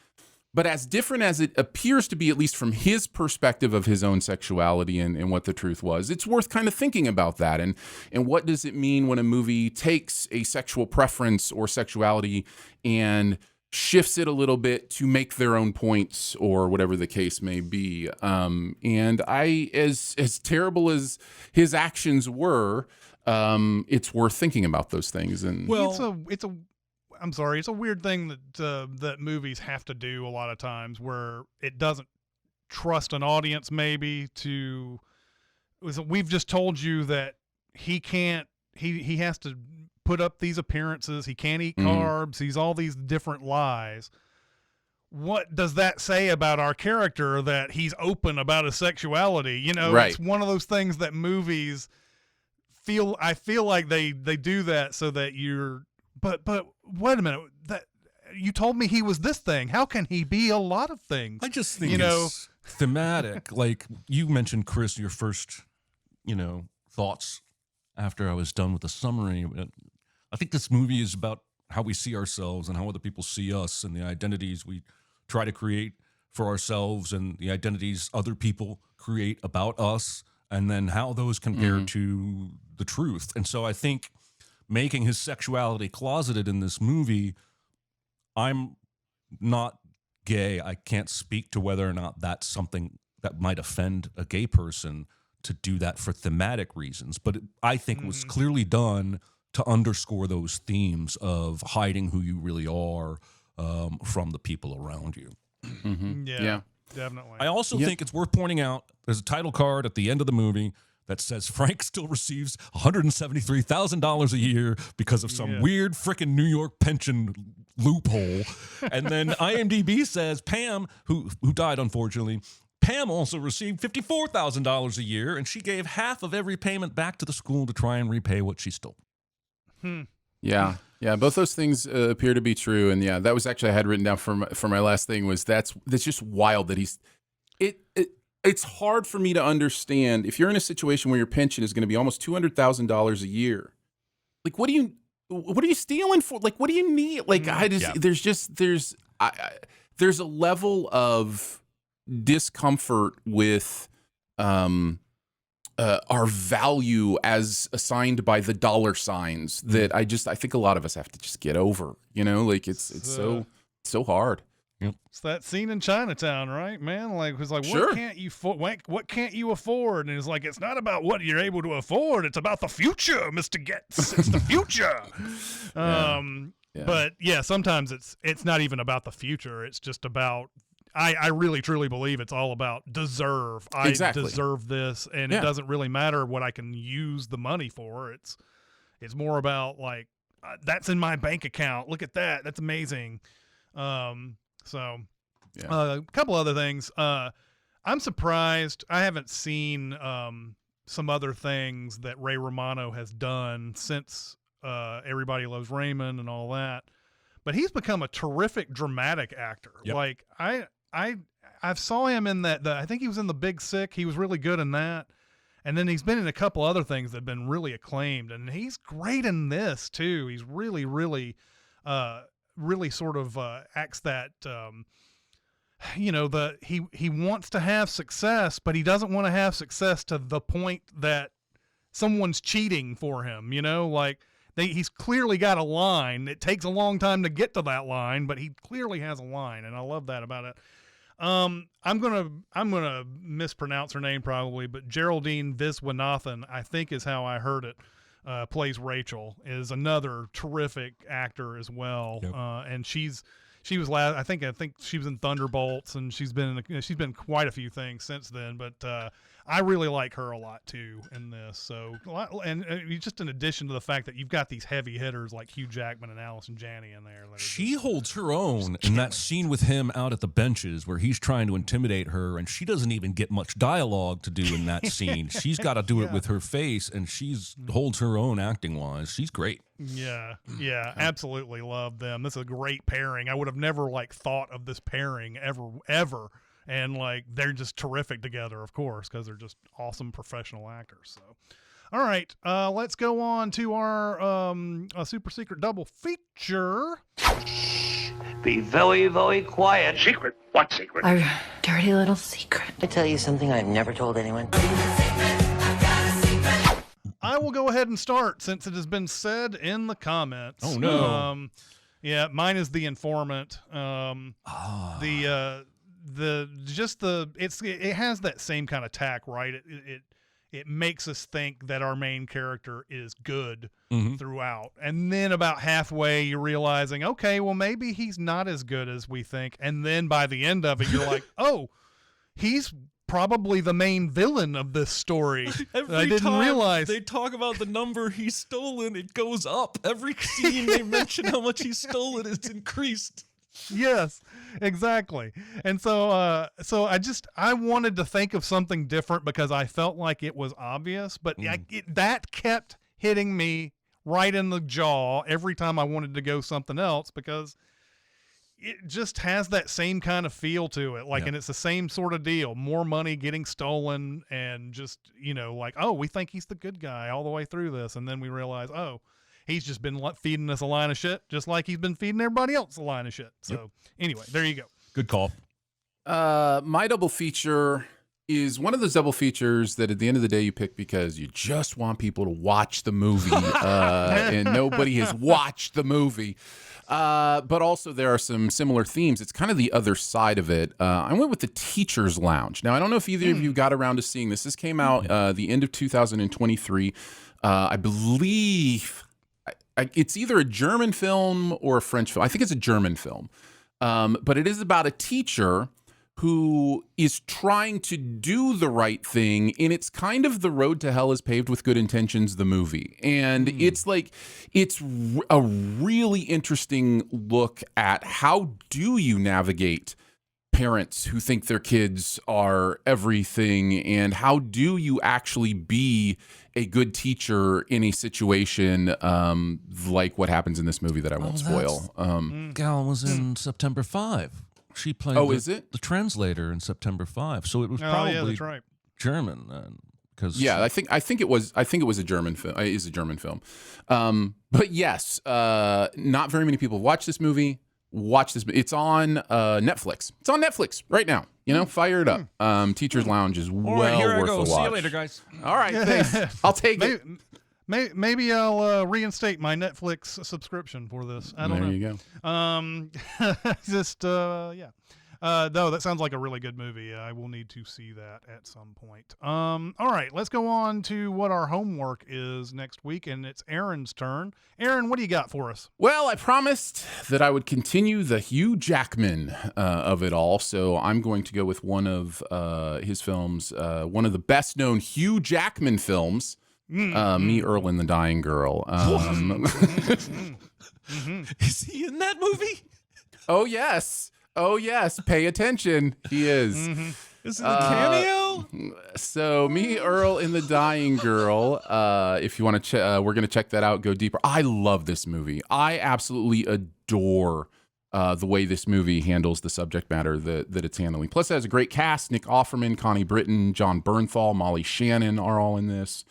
But as different as it appears to be, at least from his perspective of his own sexuality and what the truth was, it's worth kind of thinking about that. And what does it mean when a movie takes a sexual preference or sexuality and shifts it a little bit to make their own points or whatever the case may be. And as terrible as his actions were, it's worth thinking about those things. And I'm sorry, it's a weird thing that movies have to do a lot of times, where it doesn't trust an audience maybe to. We've just told you that he can't. He has to put up these appearances. He can't eat carbs. He's all these different lies. What does that say about our character that he's open about his sexuality? Right. It's one of those things that movies I feel like they do that so that you're. But wait a minute. That you told me he was this thing. How can he be a lot of things? I just think it's thematic. Like you mentioned, Chris, your first, thoughts after I was done with the summary. I think this movie is about how we see ourselves and how other people see us, and the identities we try to create for ourselves and the identities other people create about us, and then how those compare to the truth. And so I think making his sexuality closeted in this movie, I'm not gay. I can't speak to whether or not that's something that might offend a gay person to do that for thematic reasons. But I think it was clearly done to underscore those themes of hiding who you really are from the people around you. Yeah, definitely. I also think it's worth pointing out there's a title card at the end of the movie that says Frank still receives $173,000 a year because of some weird frickin' New York pension loophole. And then IMDb says Pam, who died unfortunately, Pam also received $54,000 a year, and she gave half of every payment back to the school to try and repay what she stole. Yeah, both those things appear to be true. And yeah, that was actually I had written down for my last thing was that's just wild that it's hard for me to understand if you're in a situation where your pension is going to be almost $200,000 a year. Like, what are you stealing for? Like, what do you need? Like, there's a level of discomfort with our value as assigned by the dollar signs that I think a lot of us have to just get over. Like it's so hard. It's that scene in Chinatown, right, man? Like, it's like, Sure. what can't you afford? And it's like, it's not about what you're able to afford. It's about the future, Mr. Getz. It's the future. But yeah, sometimes it's not even about the future. It's just about, I really, truly believe it's all about deserve. I deserve this, and it doesn't really matter what I can use the money for. It's more about like, that's in my bank account. Look at that. That's amazing. So, a couple other things. I'm surprised. I haven't seen some other things that Ray Romano has done since Everybody Loves Raymond and all that. But he's become a terrific dramatic actor. Yep. Like I saw him in that. I think he was in The Big Sick. He was really good in that. And then he's been in a couple other things that have been really acclaimed. And he's great in this too. He's really, really. Really sort of acts that he wants to have success, but he doesn't want to have success to the point that someone's cheating for him. Like he's clearly got a line. It takes a long time to get to that line, but he clearly has a line, and I love that about it. I'm gonna mispronounce her name probably, but Geraldine Viswanathan, I think is how I heard it. Plays Rachel, is another terrific actor as well. Yep. And she was last. I think she was in Thunderbolts, and she's been in quite a few things since then. But I really like her a lot too in this. So, and just in addition to the fact that you've got these heavy hitters like Hugh Jackman and Allison Janney in there. She holds her own in that scene with him out at the benches where he's trying to intimidate her, and she doesn't even get much dialogue to do in that scene. She's got to do it with her face, and she's holds her own acting wise. She's great. Yeah, absolutely love them. This is a great pairing. I would have never thought of this pairing ever. And they're just terrific together, of course, because they're just awesome professional actors. So, all right, let's go on to our super secret double feature. Be very, very quiet. Secret? What secret? Our dirty little secret. I tell you something I've never told anyone. I will go ahead and start since it has been said in the comments. Oh no! Yeah, mine is The Informant. It has that same kind of tack, right? It makes us think that our main character is good throughout, and then about halfway you're realizing, okay, well maybe he's not as good as we think, and then by the end of it you're like, oh, he's probably the main villain of this story. I didn't realize. They talk about the number he's stolen, it goes up. Every scene they mention how much he's stolen, it's increased. Yes, exactly. And so I wanted to think of something different because I felt like it was obvious, but that kept hitting me right in the jaw every time I wanted to go something else, because it just has that same kind of feel to it. And it's the same sort of deal. More money getting stolen, and just, oh, we think he's the good guy all the way through this. And then we realize, oh, he's just been feeding us a line of shit, just like he's been feeding everybody else a line of shit. So anyway, there you go. Good call. My double feature is one of those double features that at the end of the day you pick because you just want people to watch the movie, and nobody has watched the movie. But also there are some similar themes. It's kind of the other side of it. I went with The Teacher's Lounge. Now, I don't know if either of you got around to seeing this. This came out the end of 2023. I believe it's either a German film or a French film. I think it's a German film. But it is about a teacher who is trying to do the right thing, and it's kind of The Road to Hell is Paved with Good Intentions, the movie. And it's a really interesting look at how do you navigate parents who think their kids are everything, and how do you actually be a good teacher in a situation like what happens in this movie that I won't spoil. Gal was in September 5. She played the translator in September 5. So it was probably that's right. German. I think it was a German film. It is a German film. But yes, not very many people watch this movie. Watch this. It's on Netflix. It's on Netflix right now. Fire it up. Teacher's Lounge is well worth a watch. See you later, guys. All right, thanks. I'll take it. Maybe I'll reinstate my Netflix subscription for this. I don't know. There you go. No, that sounds like a really good movie. I will need to see that at some point. All right, let's go on to what our homework is next week, and it's Aaron's turn. Aaron, what do you got for us? Well, I promised that I would continue the Hugh Jackman of it all, so I'm going to go with one of his films, one of the best-known Hugh Jackman films, Me, Earl, and the Dying Girl. Is he in that movie? Oh, yes. Pay attention. He is. Is it a cameo? So, Me, Earl, and the Dying Girl. If you want to, we're going to check that out. Go deeper. I love this movie. I absolutely adore the way this movie handles the subject matter that it's handling. Plus, it has a great cast: Nick Offerman, Connie Britton, John Bernthal, Molly Shannon are all in this,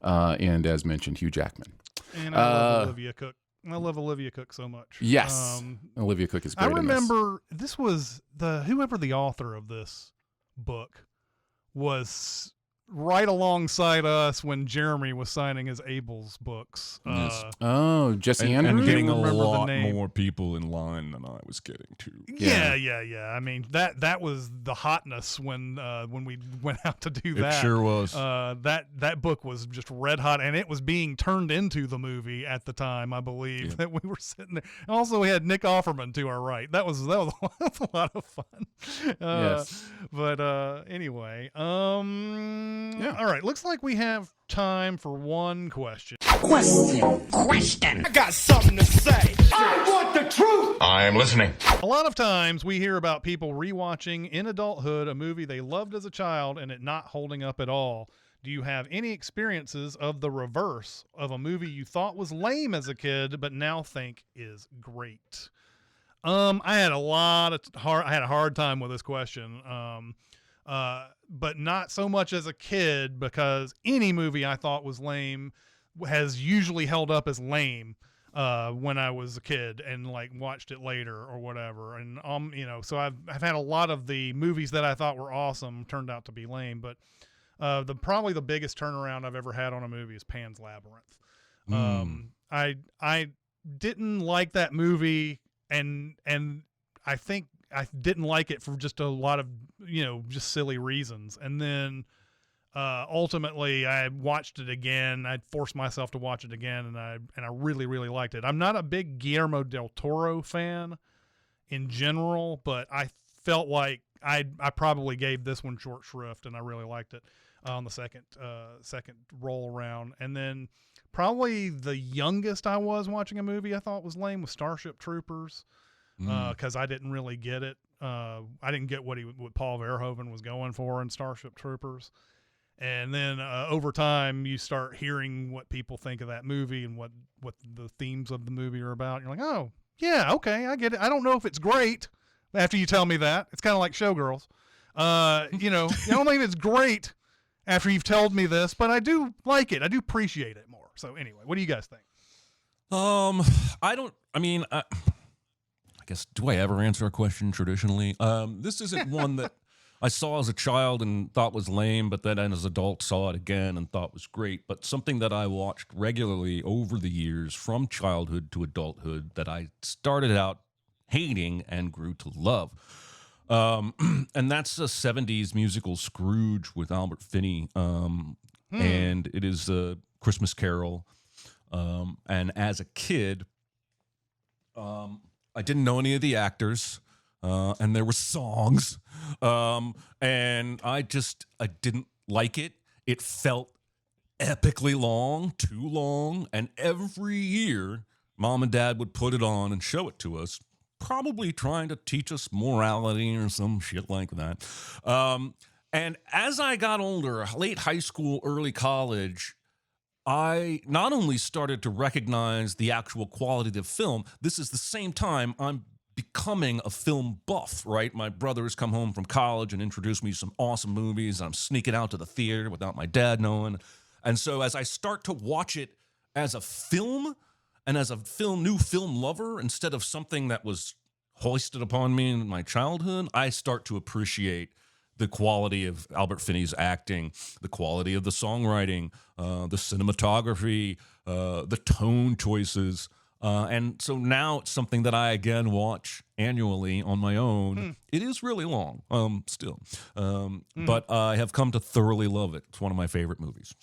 and as mentioned, Hugh Jackman. And I love Olivia Cook. I love Olivia Cook so much. Yes, Olivia Cook is great. I remember this was whoever the author of this book was right alongside us when Jeremy was signing his Abel's books. Yes. Oh, Jesse And Andrews. getting a remember the lot name. more people in line than I was getting to. Yeah. I mean, that was the hotness when we went out to do that. It sure was. That book was just red hot, and it was being turned into the movie at the time, I believe. Yeah. That we were sitting there. And also, we had Nick Offerman to our right. That was a lot of fun. Yes. But anyway, yeah. All right. Looks like we have time for one question. Question. I got something to say. I want the truth. I am listening. A lot of times we hear about people rewatching in adulthood a movie they loved as a child and it not holding up at all. Do you have any experiences of the reverse of a movie you thought was lame as a kid but now think is great? I had a hard time with this question. But not so much as a kid, because any movie I thought was lame has usually held up as lame when I was a kid and like watched it later or whatever. And so I've had a lot of the movies that I thought were awesome turned out to be lame. But probably the biggest turnaround I've ever had on a movie is Pan's Labyrinth. I didn't like that movie, and I think I didn't like it for just a lot of, just silly reasons. And then ultimately I watched it again. I forced myself to watch it again, and I really, really liked it. I'm not a big Guillermo del Toro fan in general, but I felt like I probably gave this one short shrift, and I really liked it on the second roll around. And then probably the youngest I was watching a movie I thought was lame was Starship Troopers. Because I didn't really get it. I didn't get what Paul Verhoeven was going for in Starship Troopers. And then over time, you start hearing what people think of that movie and what the themes of the movie are about. And you're like, oh, yeah, okay, I get it. I don't know if it's great after you tell me that. It's kind of like Showgirls. I don't think it's great after you've told me this, but I do like it. I do appreciate it more. So anyway, what do you guys think? I guess, do I ever answer a question traditionally? This isn't one that I saw as a child and thought was lame, but then as an adult saw it again and thought was great. But something that I watched regularly over the years from childhood to adulthood that I started out hating and grew to love. And that's the 70s musical Scrooge with Albert Finney. And it is a Christmas Carol. And as a kid, I didn't know any of the actors, and there were songs, and I didn't like it. It felt epically long, too long, and every year, Mom and Dad would put it on and show it to us, probably trying to teach us morality or some shit like that. And as I got older, late high school, early college, I not only started to recognize the actual quality of the film, this is the same time I'm becoming a film buff, right? My brothers come home from college and introduce me to some awesome movies. I'm sneaking out to the theater without my dad knowing. And so as I start to watch it as a film and as a new film lover, instead of something that was hoisted upon me in my childhood, I start to appreciate the quality of Albert Finney's acting, the quality of the songwriting, the cinematography, the tone choices. And so now it's something that I, again, watch annually on my own. It is really long, still. But I have come to thoroughly love it. It's one of my favorite movies.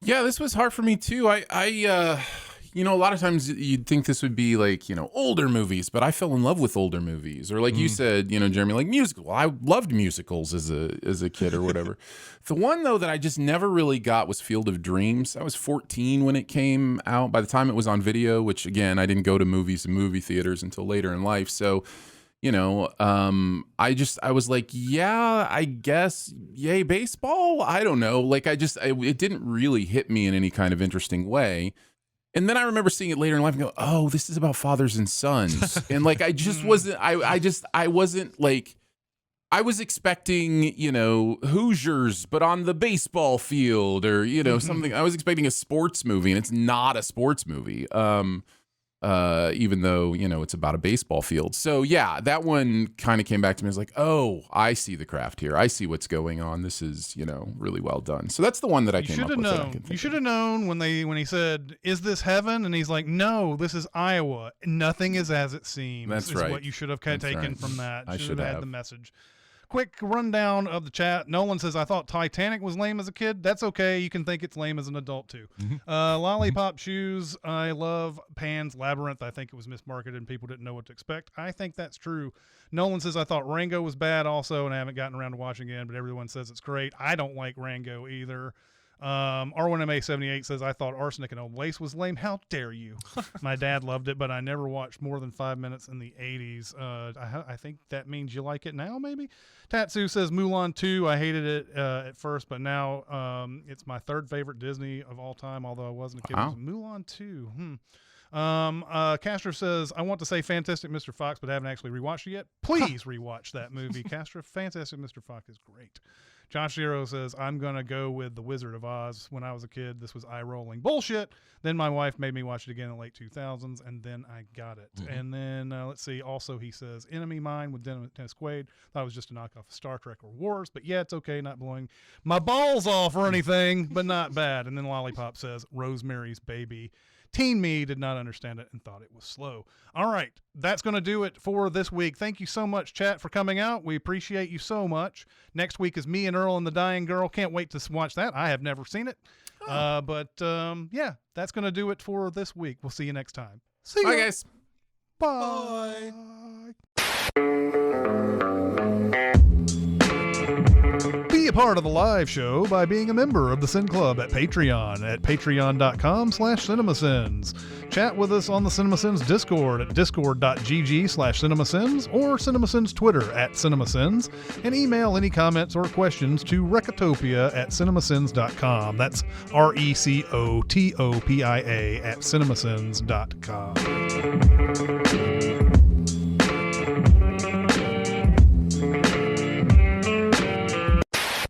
Yeah, this was hard for me, too. A lot of times you'd think this would be like, older movies, but I fell in love with older movies. Or like you said, Jeremy, like musical. I loved musicals as a kid or whatever. The one, though, that I just never really got was Field of Dreams. I was 14 when it came out. By the time it was on video, which, again, I didn't go to movies and movie theaters until later in life. So, I was like, yeah, I guess, yay, baseball? I don't know. Like, it didn't really hit me in any kind of interesting way. And then I remember seeing it later in life and go, oh, this is about fathers and sons. And like, I just wasn't, I wasn't like, I was expecting, Hoosiers, but on the baseball field or, something. I was expecting a sports movie, and it's not a sports movie. even though, it's about a baseball field. So yeah, that one kind of came back to me. I was like, oh, I see the craft here. I see what's going on. This is, really well done. So that's the one that I came up with. You should have known when he said, "Is this heaven?" And he's like, "No, this is Iowa. Nothing is as it seems." That's right. What you should have taken from that. I should have had the message. Quick rundown of the chat. Nolan says, I thought Titanic was lame as a kid. That's okay. You can think it's lame as an adult, too. Lollipop Shoes. I love Pan's Labyrinth. I think it was mismarketed and people didn't know what to expect. I think that's true. Nolan says, I thought Rango was bad also, and I haven't gotten around to watching it again, but everyone says it's great. I don't like Rango either. R1MA78 says, I thought Arsenic and Old Lace was lame. How dare you? My dad loved it, but I never watched more than 5 minutes in the 80s. I think that means you like it now, maybe? Tatsu says, Mulan 2. I hated it at first, but now it's my third favorite Disney of all time, although I wasn't a kid. Wow. Mulan 2. Castro says, I want to say Fantastic Mr. Fox, but I haven't actually rewatched it yet. Please rewatch that movie, Castro. Fantastic Mr. Fox is great. Josh Zero says, I'm going to go with The Wizard of Oz. When I was a kid, this was eye-rolling bullshit. Then my wife made me watch it again in the late 2000s, and then I got it. And then, let's see, also he says, Enemy Mine with Dennis Quaid. Thought it was just a knockoff of Star Trek or Wars, but yeah, it's okay, not blowing my balls off or anything, but not bad. And then Lollipop says, Rosemary's Baby. Teen me did not understand it and thought it was slow. All right, that's going to do it for this week. Thank you so much, chat, for coming out. We appreciate you so much. Next week is Me and Earl and the Dying Girl. Can't wait to watch that. I have never seen it. But yeah, that's going to do it for this week. We'll see you next time. See you. Bye, guys. Bye. Be a part of the live show by being a member of the Sin Club at Patreon at patreon.com/cinemasins. Chat with us on the Cinemasins Discord at discord.gg/cinemasins or Cinemasins Twitter at Cinemasins, and email any comments or questions to Recotopia at cinemasins.com. That's RECOTOPIA at cinemasins.com.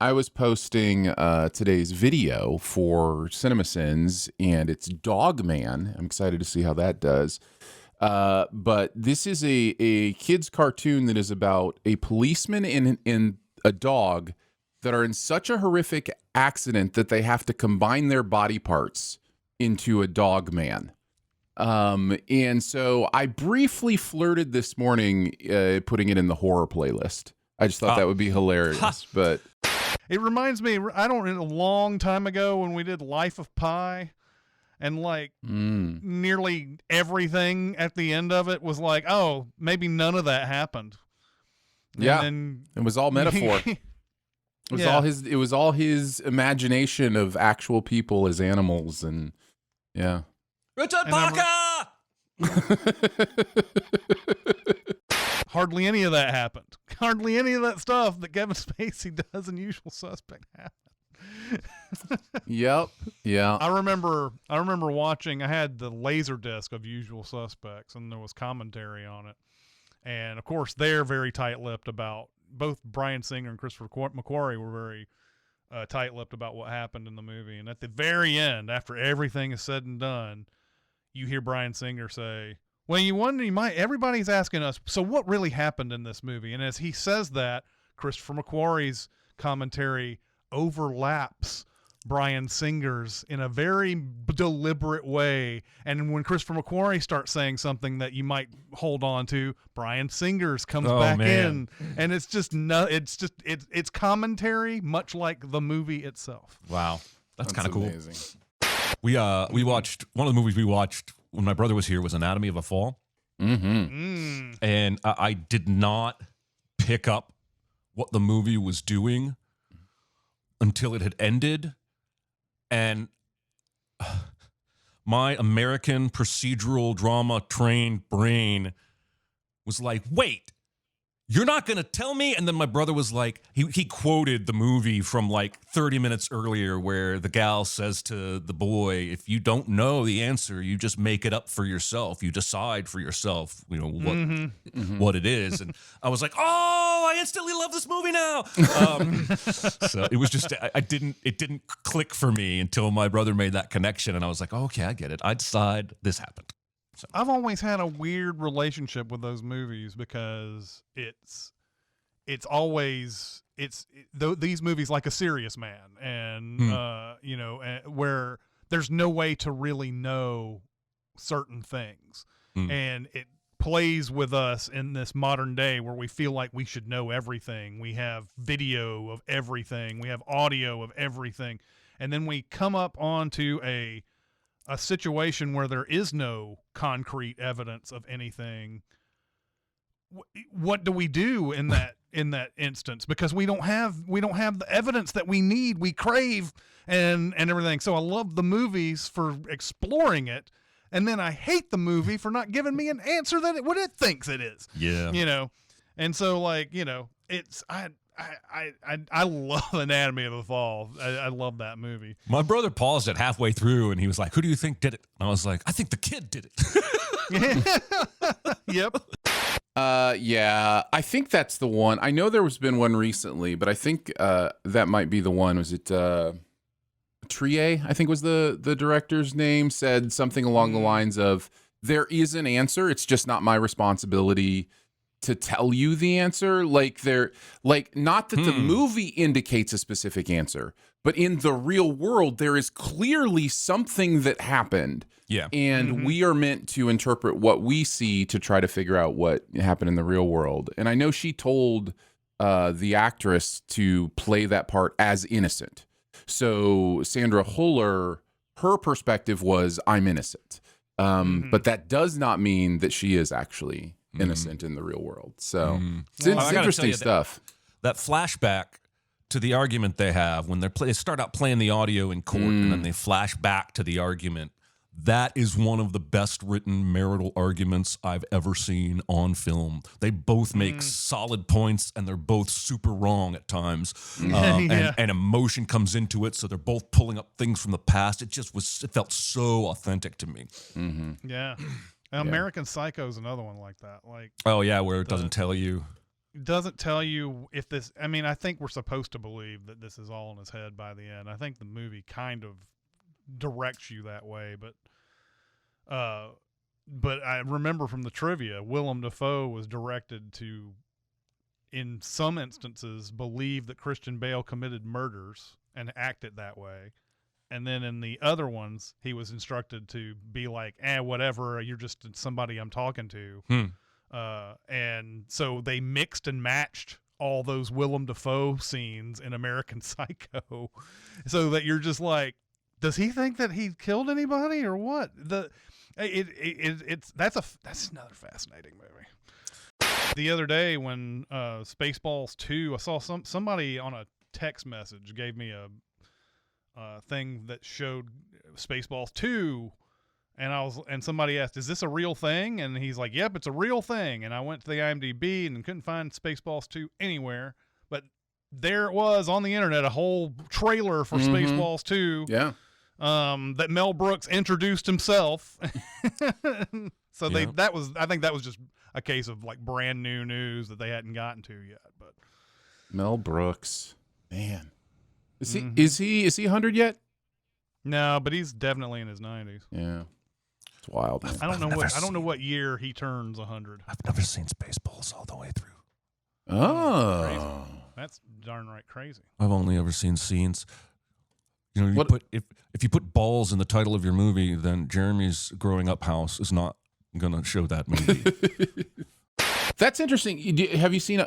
I was posting today's video for Cinemasins, and it's Dogman. I'm excited to see how that does. But this is a kid's cartoon that is about a policeman and a dog that are in such a horrific accident that they have to combine their body parts into a dog man. And so I briefly flirted this morning putting it in the horror playlist. I just thought that would be hilarious, but... It reminds me, a long time ago when we did Life of Pi, and nearly everything at the end of it was like, oh, maybe none of that happened. Yeah, it was all metaphor. It was all his imagination of actual people as animals, and yeah. Richard Parker. Hardly any of that happened. Hardly any of that stuff that Kevin Spacey does in Usual Suspect happened. Yep. Yeah. I remember watching. I had the laser disc of Usual Suspects, and there was commentary on it. And of course, they're very tight-lipped about both Bryan Singer and Christopher McQuarrie were very tight-lipped about what happened in the movie. And at the very end, after everything is said and done, you hear Bryan Singer say, well, you wonder, everybody's asking us, so what really happened in this movie? And as he says that, Christopher McQuarrie's commentary overlaps Bryan Singer's in a very deliberate way. And when Christopher McQuarrie starts saying something that you might hold on to, Bryan Singer's comes back in. And it's just, it's commentary, much like the movie itself. Wow. That's kind of cool. Amazing. We watched, one of the movies we watched when my brother was here was Anatomy of a Fall. Mm-hmm. And I did not pick up what the movie was doing until it had ended. And my American procedural drama trained brain was like, wait, you're not going to tell me? And then my brother was like, he quoted the movie from like 30 minutes earlier where the gal says to the boy, if you don't know the answer, you just make it up for yourself. You decide for yourself, what it is. And I was like, oh, I instantly love this movie now. So it was just, it didn't click for me until my brother made that connection. And I was like, oh, okay, I get it. I decide this happened. So. I've always had a weird relationship with those movies because these movies like A Serious Man and where there's no way to really know certain things, and it plays with us in this modern day where we feel like we should know everything. We have video of everything, we have audio of everything, and then we come up onto a situation where there is no concrete evidence of anything. What do we do in that instance? Because we don't have the evidence that we need, we crave, and everything. So I love the movies for exploring it, and then I hate the movie for not giving me an answer what it thinks it is. Yeah. And so it's I love Anatomy of the Fall. I love that movie. My brother paused it halfway through, and he was like, "Who do you think did it?" And I was like, "I think the kid did it." Yep. Yeah, I think that's the one. I know there was been one recently, but I think that might be the one. Was it Trier? I think was the director's name. Said something along the lines of, "There is an answer. It's just not my responsibility to tell you the answer." Not that the movie indicates a specific answer, but in the real world, there is clearly something that happened. Yeah. And we are meant to interpret what we see to try to figure out what happened in the real world. And I know she told the actress to play that part as innocent. So Sandra Huller, her perspective was, I'm innocent. But that does not mean that she is actually innocent in the real world. So it's interesting stuff. That flashback to the argument they have when they start out playing the audio in court and then they flash back to the argument. That is one of the best written marital arguments I've ever seen on film. They both make solid points, and they're both super wrong at times. And emotion comes into it, so they're both pulling up things from the past. It felt so authentic to me. Yeah. American Psycho is another one like that. Where it doesn't tell you. Doesn't tell you if this. I mean, I think we're supposed to believe that this is all in his head by the end. I think the movie kind of directs you that way, but I remember from the trivia, Willem Dafoe was directed to, in some instances, believe that Christian Bale committed murders and act it that way. And then in the other ones, he was instructed to be like, whatever, you're just somebody I'm talking to. And so they mixed and matched all those Willem Dafoe scenes in American Psycho so that you're just like, does he think that he killed anybody or what? That's another fascinating movie. The other day when Spaceballs 2, I saw somebody on a text message gave me a thing that showed Spaceballs 2, and somebody asked, "Is this a real thing?" And he's like, "Yep, it's a real thing." And I went to the IMDb and couldn't find Spaceballs 2 anywhere, but there it was on the internet, a whole trailer for Spaceballs 2. Yeah. That Mel Brooks introduced himself. So I think that was just a case of brand new news that they hadn't gotten to yet. But Mel Brooks, man, is he 100 yet? No, but he's definitely in his 90s. Yeah, it's wild, man. I don't know what year he turns 100. I've never seen Spaceballs all the way through. Oh, crazy. That's darn right crazy. I've only ever seen scenes. If you put balls in the title of your movie, then Jeremy's growing up house is not gonna show that movie. That's interesting. Have you seen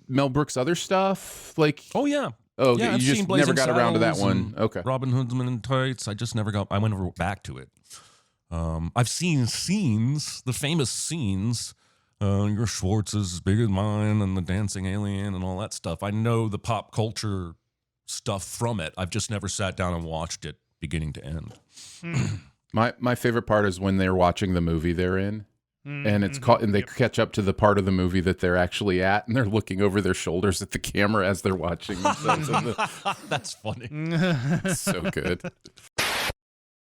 Mel Brooks' other stuff? Oh yeah. Oh, yeah, you I've just seen Blazing never got around to that Saddles one. Okay. Robin Hood's Men in Tights. I went over back to it. I've seen scenes, the famous scenes. Your Schwartz is as big as mine, and the dancing alien, and all that stuff. I know the pop culture stuff from it. I've just never sat down and watched it beginning to end. My favorite part is when they're watching the movie they're in, and it's caught, and they catch up to the part of the movie that they're actually at, and they're looking over their shoulders at the camera as they're watching themselves. That's funny. So good.